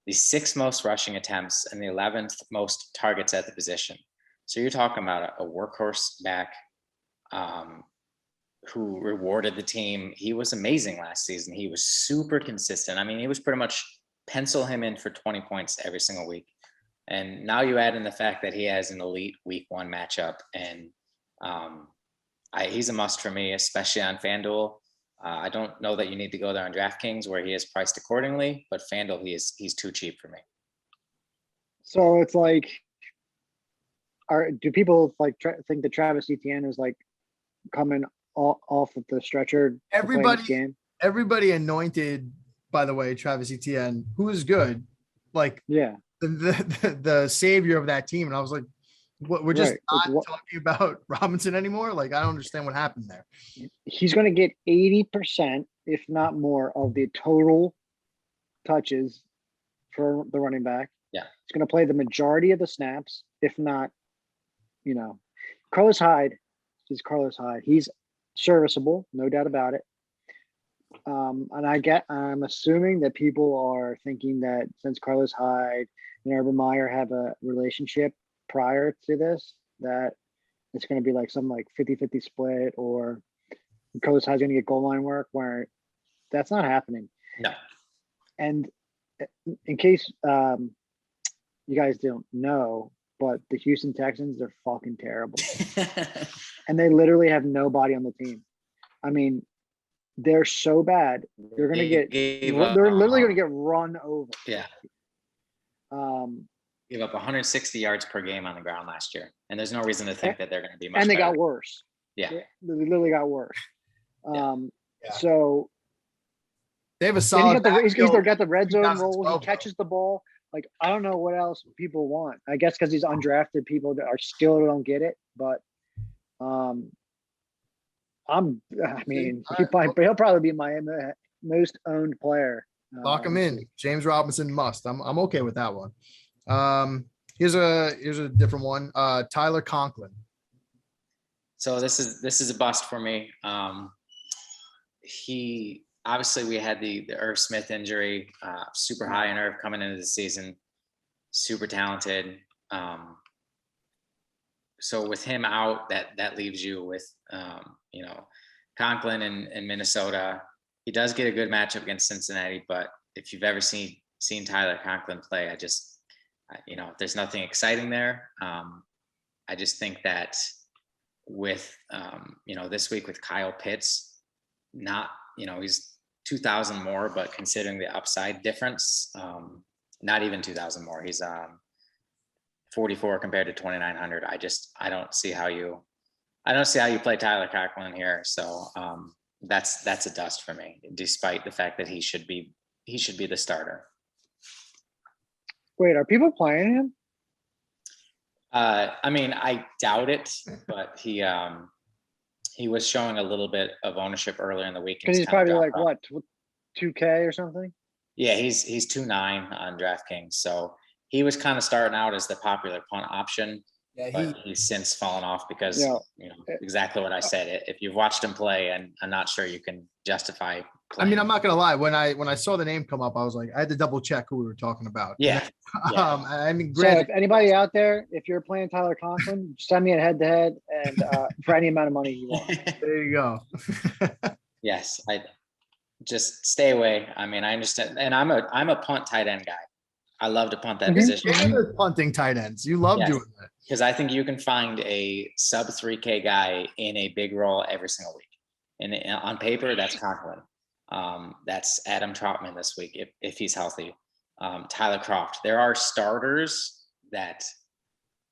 the 6th most rushing attempts, and the 11th most targets at the position. So you're talking about a workhorse back who rewarded the team. He was amazing last season. He was super consistent. I mean, he was pretty much pencil him in for 20 points every single week. And now you add in the fact that he has an elite week one matchup, and he's a must for me, especially on FanDuel. I don't know that you need to go there on DraftKings where he is priced accordingly, but FanDuel, he's too cheap for me. So it's like, do people like think that Travis Etienne is like coming off of the stretcher. to play this game. Everybody anointed, by the way, Travis Etienne, who is good, like Yeah, the savior of that team. And I was like, what, we're just Right. not talking about Robinson anymore. Like, I don't understand what happened there. he's going to get 80%, if not more, of the total touches for the running back. Yeah. He's going to play the majority of the snaps, if not, Carlos Hyde. He's Carlos Hyde. He's serviceable, no doubt about it. And I'm assuming that people are thinking that since Carlos Hyde and Urban Meyer have a relationship prior to this, that it's going to be like some like 50-50 split, or Carlos Hyde's going to get goal line work, where that's not happening. No. And in case you guys don't know, but the Houston Texans, they're fucking terrible. And they literally have nobody on the team. I mean, they're so bad. They're going to they're literally going to get run over. Yeah. Gave up 160 yards per game on the ground last year. And there's no reason to think that they're going to be much And they better. got worse. Yeah. They literally got worse. Yeah. So They have a he's solid. either got the red zone role, 2012, he catches the ball. Like, I don't know what else people want. I guess because he's undrafted, people that are still don't get it. But he'll probably be my most owned player. Lock him in. James Robinson must. I'm okay with that one. Here's a different one. Tyler Conklin. So this is a bust for me. He obviously, we had the Irv Smith injury, super high in Irv coming into the season, super talented. So with him out, that leaves you with Conklin and Minnesota. He does get a good matchup against Cincinnati, but if you've ever seen Tyler Conklin play, there's nothing exciting there. I just think that with this week with Kyle Pitts, he's 2,000 more, but considering the upside difference, not even 2,000 more. He's 44 compared to 2,900. I don't see how you play Tyler Conklin here. So that's a dust for me, despite the fact that he should be the starter. Wait, are people playing him? I doubt it, but he was showing a little bit of ownership earlier in the week. Because he's probably like what, 2K or something? Yeah, he's 2.9 on DraftKings. So he was kind of starting out as the popular punt option. Yeah, but he's since fallen off because exactly what I said. If you've watched him play, and I'm not sure you can justify playing. I'm not gonna lie. When I saw the name come up, I was like, I had to double check who we were talking about. Yeah. Granted, so if anybody out there, if you're playing Tyler Conklin, send me a head-to-head and for any amount of money you want. There you go. Yes, I just stay away. I understand, and I'm a punt tight end guy. I love to punt that position. You're punting tight ends. You love doing that. Because I think you can find a sub 3K guy in a big role every single week. And on paper, that's Conklin. That's Adam Troutman this week, if he's healthy. Tyler Croft. There are starters that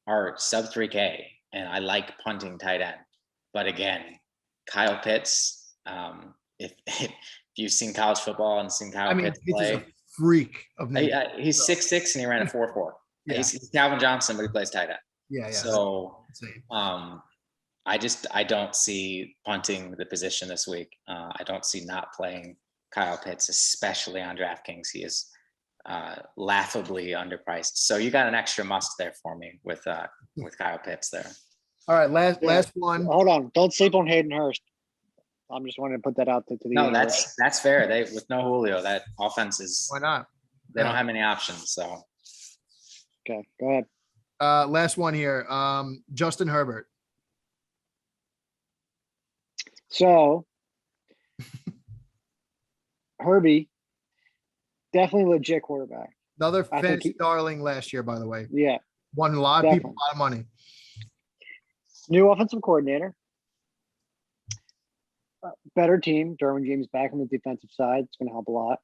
are sub 3K, and I like punting tight end. But again, Kyle Pitts, if you've seen college football and seen Kyle Pitts play, freak of he's 6'6" and he ran a 4.4. Yeah. He's Calvin Johnson, but he plays tight end. Yeah. So I don't see punting the position this week. I don't see not playing Kyle Pitts, especially on DraftKings. He is laughably underpriced. So you got an extra must there for me with Kyle Pitts there. All right, last one. Hold on, don't sleep on Hayden Hurst. I'm just wanting to put that out there to the No, that's fair. With no Julio, that offense is why not? They don't have many options. So okay, go ahead. Last one here. Justin Herbert. So Herbie, definitely legit quarterback. Another fantasy darling last year, by the way. Yeah. Won a lot of people a lot of money. New offensive coordinator. Better team. Derwin James back on the defensive side. It's going to help a lot.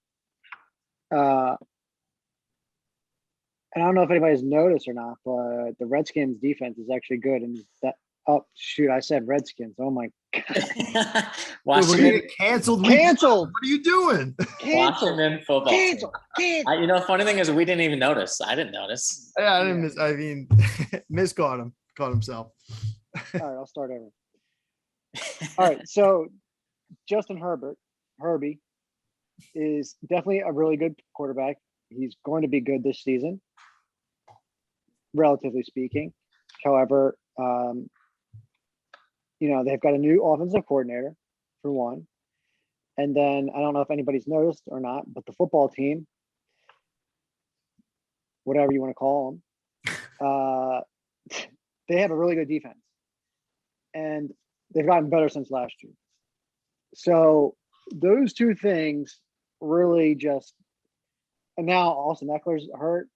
And I don't know if anybody's noticed or not, but the Redskins defense is actually good. And that Oh shoot, I said Redskins. Oh my Dude, we're Washington, gonna get canceled. Canceled. What are you doing? cancel. Washington football team. Cancel. Cancel. You know, funny thing is we didn't even notice. I didn't notice. Yeah, I didn't Yeah. miss. I mean, Miss caught him. Caught himself. All right, I'll start over. All right, so Justin Herbie, is definitely a really good quarterback. He's going to be good this season, relatively speaking. However, they've got a new offensive coordinator, for one. And then I don't know if anybody's noticed or not, but the football team, whatever you want to call them, they have a really good defense. And they've gotten better since last year. So those two things really and now Austin Eckler's hurt.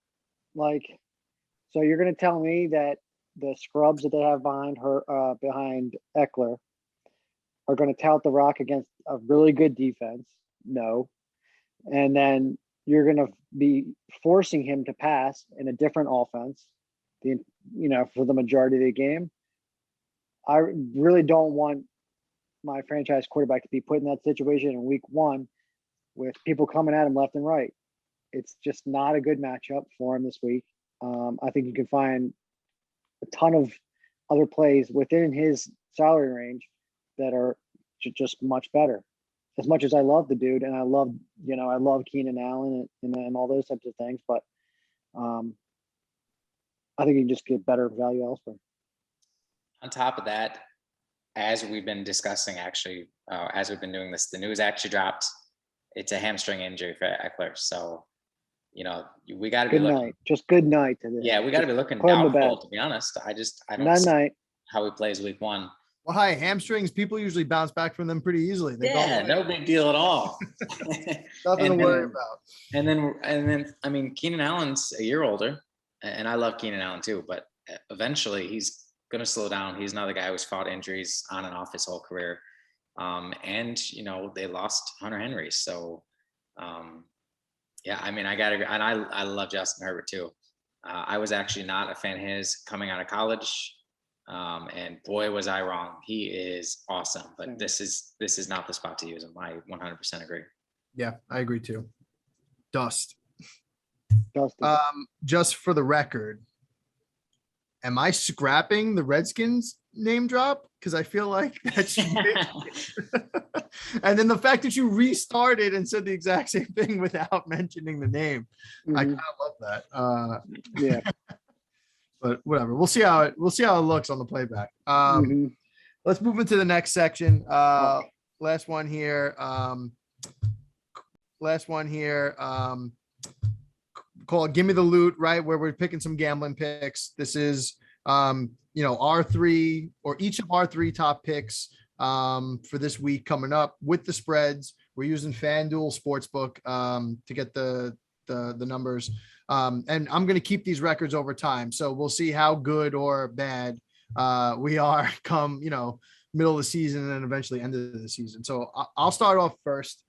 So you're going to tell me that the scrubs that they have behind Eckler are going to tout the rock against a really good defense? No. And then you're going to be forcing him to pass in a different offense, for the majority of the game. I really don't want my franchise quarterback to be put in that situation in week 1 with people coming at him left and right. It's just not a good matchup for him this week. I think you can find a ton of other plays within his salary range that are just much better. As much as I love the dude and I love Keenan Allen and all those types of things, but I think you can just get better value elsewhere. On top of that, as we've been discussing, actually, as we've been doing this, the news actually dropped. It's a hamstring injury for Eckler. So, we got to be looking. Just good night to this. Yeah, we got to be looking put him to doubtful, bed. to be honest. I don't Night see night. how he plays week 1. Well, hi, hamstrings. People usually bounce back from them pretty easily. They Yeah, go no big deal at all. Nothing to worry about. And then, I mean, Keenan Allen's a year older, and I love Keenan Allen too, but eventually he's going to slow down. He's another guy who's fought injuries on and off his whole career. And they lost Hunter Henry. So, yeah, I mean, I love Justin Herbert too. I was actually not a fan of his coming out of college. And boy, was I wrong. He is awesome, but this is not the spot to use him. I 100% agree. Yeah, I agree too. Dustin. Just for the record, am I scrapping the Redskins name drop? Because I feel like that's and then the fact that you restarted and said the exact same thing without mentioning the name. Mm-hmm. I kind of love that. Yeah. But whatever. We'll see how it looks on the playback. Let's move into the next section. Last one here. Called Gimme the Loot, right? Where we're picking some gambling picks. This is our 3 or each of our 3 top picks for this week coming up with the spreads. We're using FanDuel Sportsbook to get the numbers. And I'm going to keep these records over time. So we'll see how good or bad we are come, middle of the season and then eventually end of the season. So I'll start off first.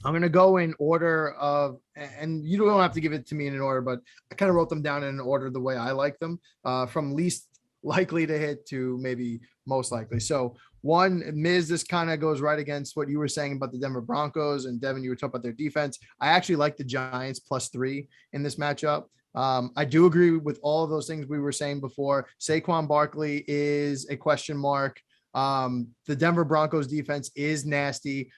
I'm going to go in order of, and you don't have to give it to me in an order, but I kind of wrote them down in an order the way I like them, from least likely to hit to maybe most likely. So 1, Miz, this kind of goes right against what you were saying about the Denver Broncos, and Devin, you were talking about their defense. I actually like the Giants +3 in this matchup. I do agree with all of those things we were saying before. Saquon Barkley is a question mark. The Denver Broncos defense is nasty.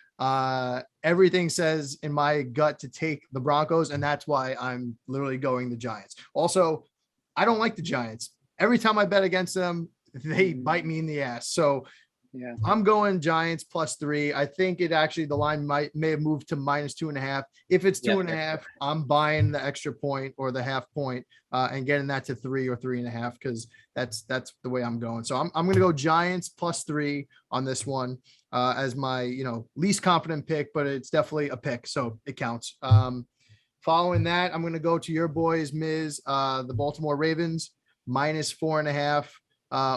Everything says in my gut to take the Broncos, and that's why I'm literally going the Giants. Also, I don't like the Giants. Every time I bet against them, they bite me in the ass. So yeah, I'm going Giants +3. I think the line may have moved to -2.5. If it's 2.5, I'm buying the extra point or the half point and getting that to 3 or 3.5, because that's the way I'm going. So I'm going to go Giants +3 on this one as my least confident pick, but it's definitely a pick, so it counts. Following that, I'm going to go to your boys, Miz, the Baltimore Ravens -4.5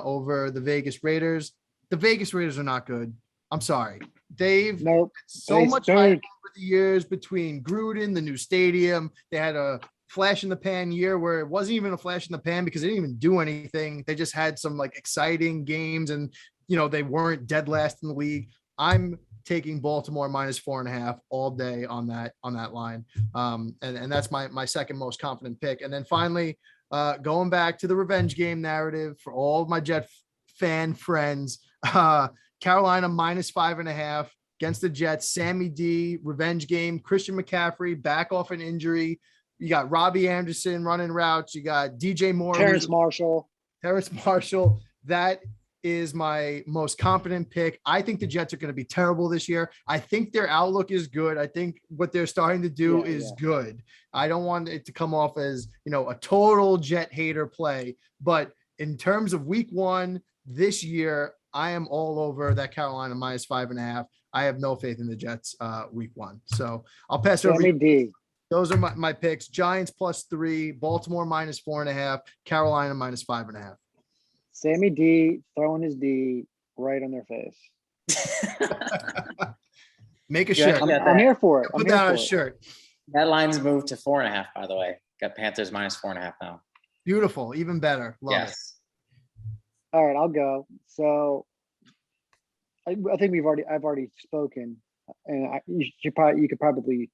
over the Vegas Raiders. The Vegas Raiders are not good. I'm sorry. Dave, nope. So much hype over the years between Gruden, the new stadium. They had a flash in the pan year where it wasn't even a flash in the pan because they didn't even do anything. They just had some like exciting games and, they weren't dead last in the league. I'm taking Baltimore -4.5 all day on that line. And that's my second most confident pick. And then finally, going back to the revenge game narrative for all of my Jet fan friends, Carolina -5.5 against the Jets. Sammy D, revenge game. Christian McCaffrey back off an injury. You got Robbie Anderson running routes. You got DJ Moore. Terrace Marshall. That is my most confident pick. I think the Jets are going to be terrible this year. I think their outlook is good. I think what they're starting to do is good. I don't want it to come off as, a total Jet hater play. But in terms of week 1 this year, I am all over that Carolina -5.5. I have no faith in the Jets week 1. So I'll pass it over. Those are my picks. Giants +3, Baltimore -4.5, Carolina -5.5. Sammy D throwing his D right on their face. Make a shirt. I'm here for it. Put that on a shirt. That line's moved to 4.5, by the way. Got Panthers -4.5 now. Beautiful. Even better. Love it. All right, I'll go. So I think I've already spoken, and you could probably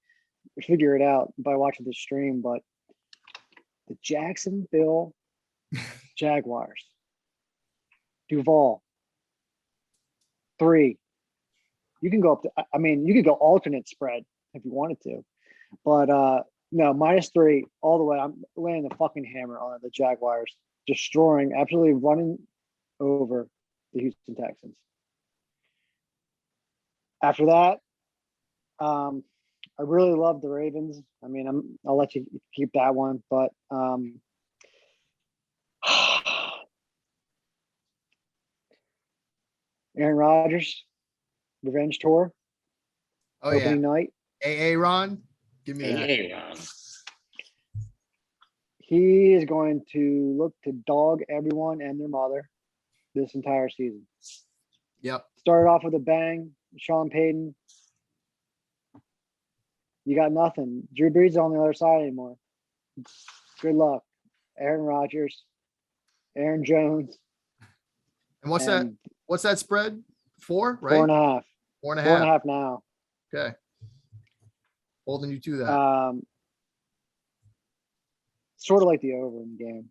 figure it out by watching the stream, but the Jacksonville Jaguars, Duval, 3. You can go up to, you could go alternate spread if you wanted to, but no, -3 all the way. I'm laying the fucking hammer on the Jaguars, absolutely running over the Houston Texans. After that, I really love the Ravens. I'll let you keep that one, but Aaron Rodgers, revenge tour. Opening night. AA Ron, give me that. AA Ron. He is going to look to dog everyone and their mother this entire season. Yep. Started off with a bang. Sean Payton. You got nothing. Drew Brees is on the other side anymore. Good luck. Aaron Rodgers, Aaron Jones. And what's that spread? 4, right? 4.5. 4.5. 4.5 now. Okay. Holding you to that. Sort of like the over in the game.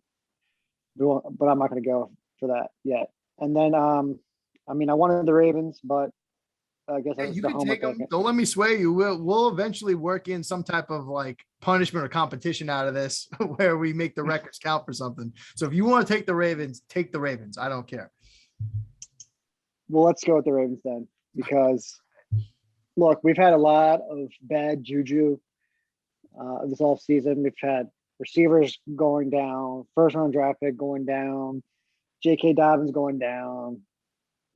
But I'm not going to go for that yet. And then, I wanted the Ravens, but I guess you can take them. Don't let me sway you. We'll eventually work in some type of like punishment or competition out of this where we make the records count for something. So if you want to take the Ravens, take the Ravens. I don't care. Well, let's go with the Ravens then, because look, we've had a lot of bad juju this off season. We've had receivers going down, first round draft pick going down, J.K. Dobbins going down,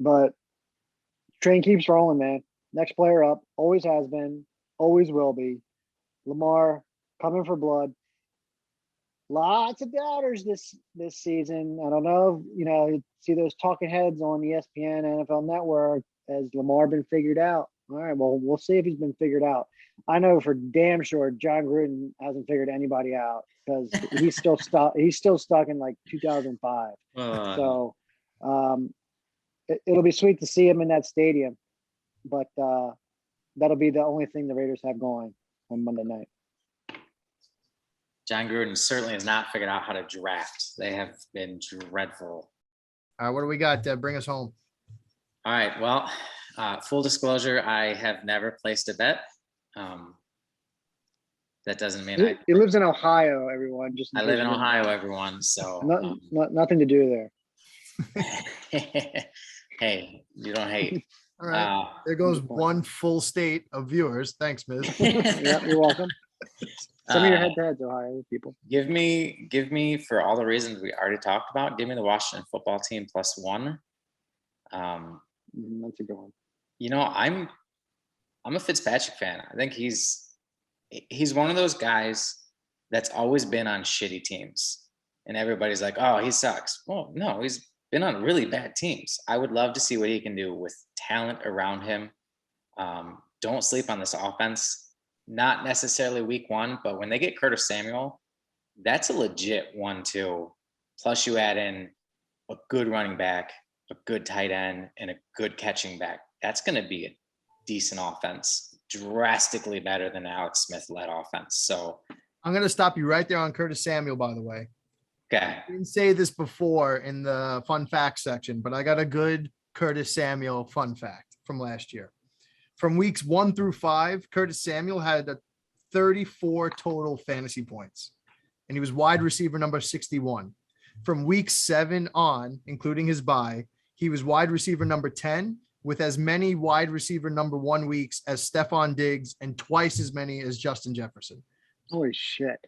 but train keeps rolling, man. Next player up, always has been, always will be. Lamar coming for blood. Lots of doubters this season. I don't know, you see those talking heads on ESPN, NFL Network. Has Lamar been figured out? All right, well, we'll see if he's been figured out. I know for damn sure John Gruden hasn't figured anybody out because he's still stuck. He's still stuck in like 2005. So it'll be sweet to see him in that stadium, but that'll be the only thing the Raiders have going on Monday night. John Gruden certainly has not figured out how to draft. They have been dreadful. All right, what do we got, Deb? Bring us home. All right, well, full disclosure, I have never placed a bet. That doesn't mean he lives in Ohio, everyone. I live in Ohio, everyone. So nothing to do there. Hey, you don't hate. All right, there goes one full state of viewers. Thanks, Miz. Yeah, you're welcome. Some of your head-to-heads, Ohio people. Give me for all the reasons we already talked about. Give me the Washington football team +1. That's a good one. I'm a Fitzpatrick fan. I think he's one of those guys that's always been on shitty teams, and everybody's like, "Oh, he sucks." Well, no, he's been on really bad teams. I would love to see what he can do with talent around him. Don't sleep on this offense. Not necessarily week 1, but when they get Curtis Samuel, that's a legit 1-2. Plus you add in a good running back, a good tight end, and a good catching back. That's going to be a decent offense, drastically better than Alex Smith-led offense. So I'm going to stop you right there on Curtis Samuel, by the way. okay. I didn't say this before in the fun facts section, but I got a good Curtis Samuel fun fact from last year. From weeks 1 through 5, Curtis Samuel had 34 total fantasy points, and he was wide receiver number 61. From week 7 on, including his bye, he was wide receiver number 10 with as many wide receiver number 1 weeks as Stephon Diggs and twice as many as Justin Jefferson. Holy shit.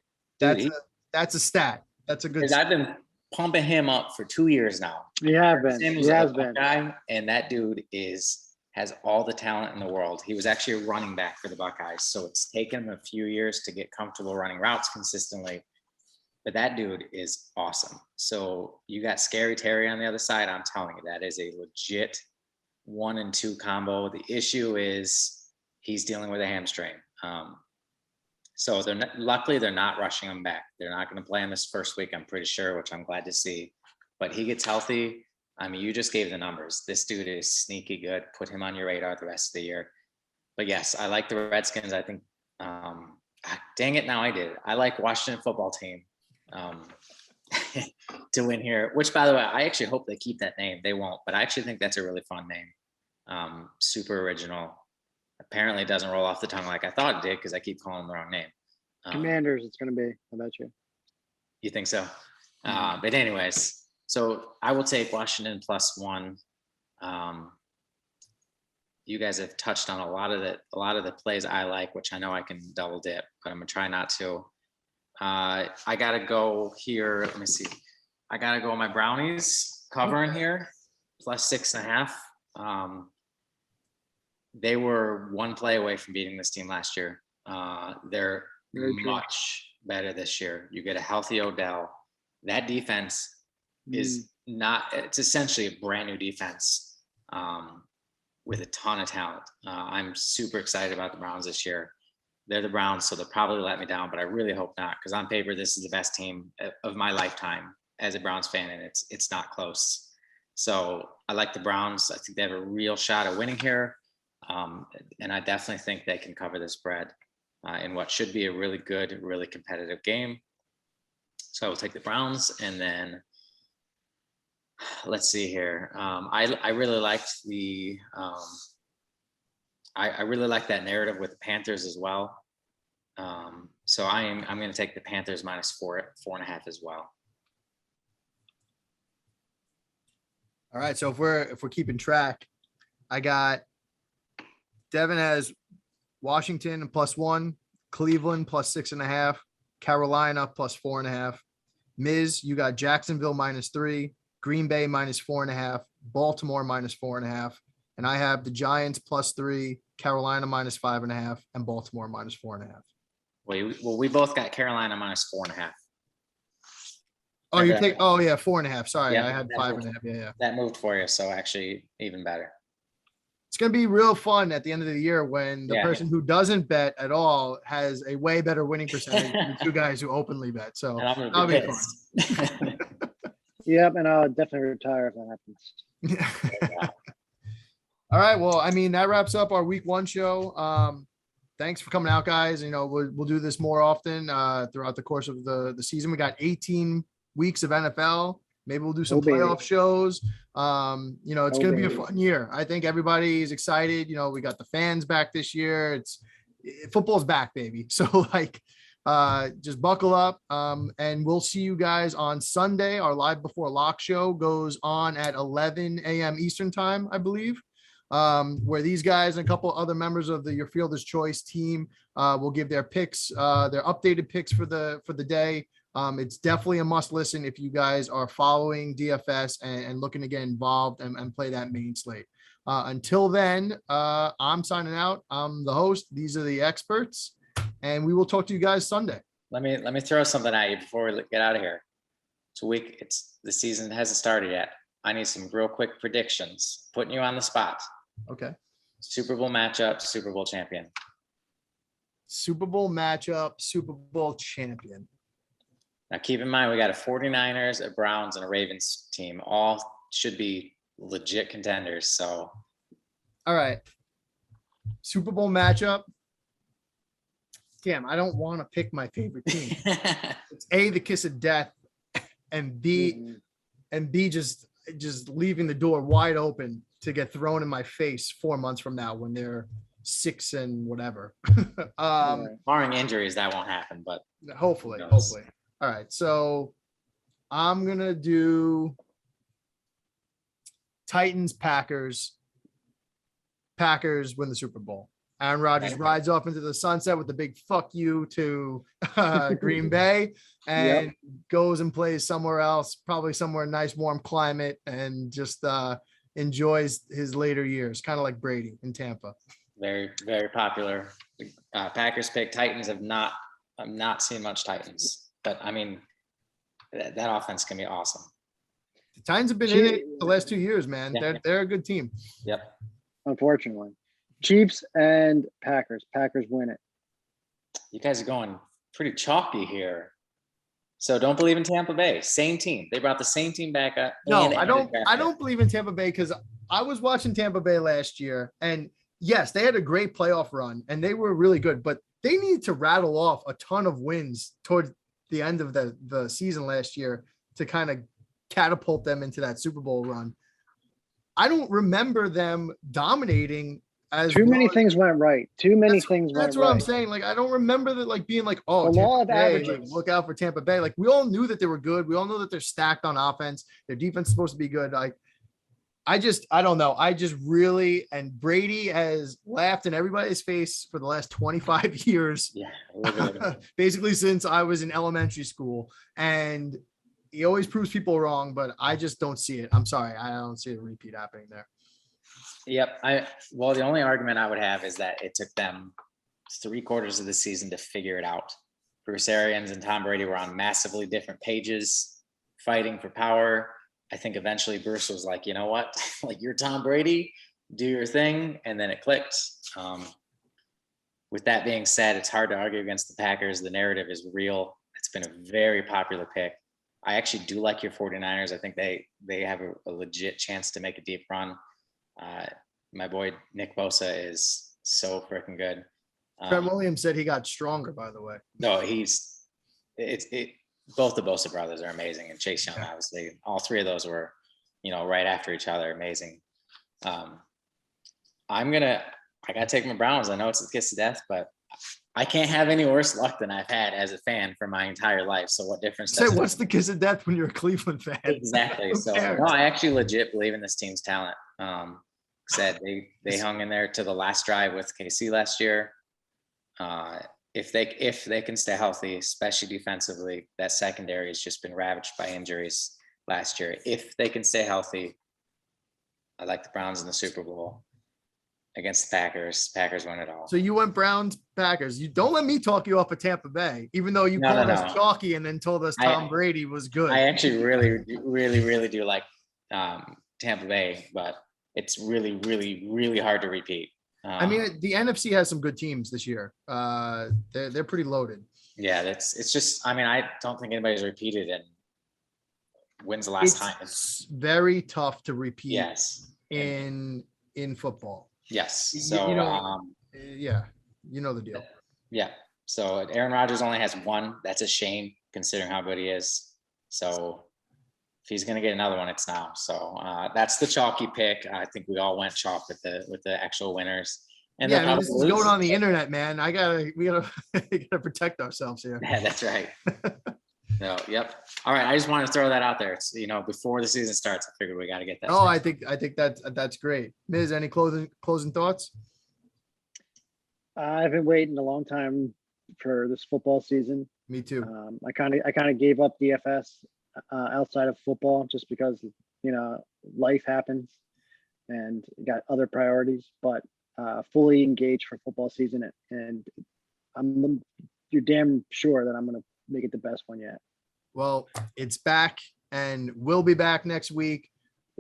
That's a stat. That's a good stat. I've been pumping him up for 2 years now. You have been. Samuel's He has a been. guy, and that dude has all the talent in the world. He was actually a running back for the Buckeyes, so it's taken him a few years to get comfortable running routes consistently. But that dude is awesome. So you got Scary Terry on the other side. I'm telling you, that is a legit 1 and 2 combo. The issue is he's dealing with a hamstring. So luckily they're not rushing him back. They're not going to play him this first week, I'm pretty sure, which I'm glad to see. But he gets healthy. I mean, you just gave the numbers. This dude is sneaky good. Put him on your radar the rest of the year. But yes, I like the Redskins. I think, dang it, now I did. I like Washington football team to win here, which, by the way, I actually hope they keep that name. They won't, but I actually think that's a really fun name. Super original. Apparently it doesn't roll off the tongue like I thought it did because I keep calling them the wrong name. Commanders, it's going to be. I bet you. You think so? But anyways, so I will take Washington +1. You guys have touched on a lot of the plays I like, which I know I can double dip, but I'm gonna try not to. I gotta go here. Let me see. I gotta go my Brownies covering here +6.5. They were 1 play away from beating this team last year. They're much better this year. You get a healthy Odell. That defense is it's essentially a brand new defense with a ton of talent. I'm super excited about the Browns this year. They're the Browns, so they'll probably let me down, but I really hope not, because on paper, this is the best team of my lifetime as a Browns fan, and it's not close. So I like the Browns. I think they have a real shot at winning here. And I definitely think they can cover the spread in what should be a really good, really competitive game. So I will take the Browns, and then let's see here. I really liked I really like that narrative with the Panthers as well. So I'm going to take the Panthers -4.5 as well. All right. So if we're keeping track, I got Devin has Washington +1, Cleveland +6.5, Carolina +4.5. Miz, you got Jacksonville -3, Green Bay -4.5, Baltimore -4.5, and I have the Giants +3, Carolina -5.5, and Baltimore -4.5. Well, we both got Carolina -4.5. Oh, you take? Oh, yeah, 4.5. Sorry, Yeah, I had 5.5. Yeah. That moved for you, so actually even better. It's gonna be real fun at the end of the year when the person who doesn't bet at all has a way better winning percentage than the 2 guys who openly bet. So that'll be fun. Yep, and I'll definitely retire if that happens. All right. Well, I mean, that wraps up our week 1 show. Thanks for coming out, guys. You know, we'll do this more often throughout the course of the season. We got 18 weeks of NFL. Maybe we'll do some playoff shows. You know, it's going to be a fun year. I think everybody's excited. You know, we got the fans back this year. Football's back, baby. So just buckle up. And we'll see you guys on Sunday. Our Live Before Lock show goes on at 11 a.m. Eastern time, I believe. Where these guys and a couple other members of Your Fielder's Choice team will give their picks, their updated picks for the day. It's definitely a must listen if you guys are following DFS and looking to get involved and play that main slate. Until then, I'm signing out. I'm the host. These are the experts, and we will talk to you guys Sunday. Let me throw something at you before we get out of here. The season hasn't started yet. I need some real quick predictions. Putting you on the spot. Okay. Super Bowl matchup, Super Bowl champion. Super Bowl matchup, Super Bowl champion. Now, keep in mind, we got a 49ers, a Browns, and a Ravens team. All should be legit contenders. So, all right. Super Bowl matchup. Damn, I don't want to pick my favorite team. It's A, the kiss of death, and B, just leaving the door wide open to get thrown in my face 4 months from now when they're 6 and whatever. Barring injuries, that won't happen, but hopefully. All right, so I'm gonna do Titans, Packers. Packers win the Super Bowl. Aaron Rodgers rides off into the sunset with a big fuck you to Green Bay and goes and plays somewhere else, probably somewhere nice, warm climate, and just enjoys his later years, kind of like Brady in Tampa. Very, very popular. Packers pick. Titans have not. I'm not seeing much Titans, but I mean, that offense can be awesome. The Titans have been in it the last 2 years, man. They're a good team. Yep. Unfortunately, Chiefs and Packers. Packers win it. You guys are going pretty chalky here. So don't believe in Tampa Bay. Same team. They brought the same team back up. No, I don't believe in Tampa Bay because I was watching Tampa Bay last year, and yes, they had a great playoff run and they were really good, but they needed to rattle off a ton of wins towards the end of the season last year to kind of catapult them into that Super Bowl run. I don't remember them dominating as too many things went right. Too many things went right. That's what I'm saying. Like, I don't remember that, like being like, oh, the law of Bay, averages. like, look out for Tampa Bay. Like, we all knew that they were good. We all know that they're stacked on offense. Their defense is supposed to be good. Like, I don't know. I just really, and Brady has laughed in everybody's face for the last 25 years. Yeah. Basically since I was in elementary school. And he always proves people wrong, but I just don't see it. I'm sorry. I don't see a repeat happening there. Yep. Well, the only argument I would have is that it took them 3/4 of the season to figure it out. Bruce Arians and Tom Brady were on massively different pages, fighting for power. I think eventually Bruce was like, you know what, like, you're Tom Brady, do your thing. And then it clicked. With that being said, it's hard to argue against the Packers. The narrative is real. It's been a very popular pick. I actually do like your 49ers. I think they have a legit chance to make a deep run. My boy, Nick Bosa, is so freaking good. Trent Williams said he got stronger, by the way. No, both the Bosa brothers are amazing, and Chase Young, obviously, all three of those were, right after each other, amazing. I gotta take my Browns. I know it's a kiss of death, but I can't have any worse luck than I've had as a fan for my entire life. So what difference does what's the kiss of death when you're a Cleveland fan? Exactly. So no, I actually legit believe in this team's talent. Said they hung in there to the last drive with KC last year. If they can stay healthy, especially defensively, that secondary has just been ravaged by injuries last year. If they can stay healthy, I like the Browns in the Super Bowl against the Packers. Packers win it all. So you went Browns, Packers. You don't let me talk you off of Tampa Bay, even though you called us chalky and then told us Tom Brady was good. I actually really, really, really do like Tampa Bay, but it's really, really, really hard to repeat. I mean, the NFC has some good teams this year. They're pretty loaded. Yeah, it's just. I mean, I don't think anybody's repeated in when's the last time. It's very tough to repeat. Yes. In football. Yes. So yeah, you know the deal. Yeah. So Aaron Rodgers only has one. That's a shame considering how good he is. So if he's going to get another one, it's now. So that's the chalky pick. I think we all went chalk with the actual winners. And yeah, this is going on the internet, man. We gotta protect ourselves here. Yeah, that's right. No, yep. All right. I just wanted to throw that out there. It's, before the season starts, I figured we got to get that. Oh, I think that's great. Miz, any closing thoughts? I've been waiting a long time for this football season. Me too. I kind of gave up DFS outside of football just because life happens and got other priorities. But fully engaged for football season, and you're damn sure that I'm gonna make it the best one yet. Well, it's back, and we'll be back next week.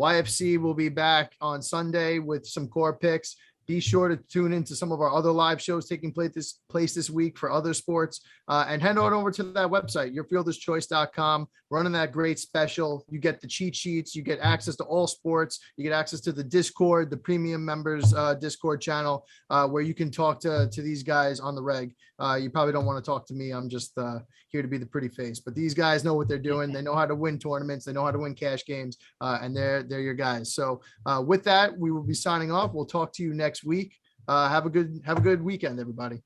YFC will be back on Sunday with some core picks. Be sure to tune into some of our other live shows taking place place this week for other sports, and head on over to that website, yourfielderschoice.com, running that great special. You get the cheat sheets, you get access to all sports, you get access to the Discord, the premium members Discord channel, where you can talk to these guys on the reg. You probably don't want to talk to me. I'm just here to be the pretty face, but these guys know what they're doing. They know how to win tournaments. They know how to win cash games, and they're your guys. So with that, we will be signing off. We'll talk to you next week. Have a good weekend, everybody.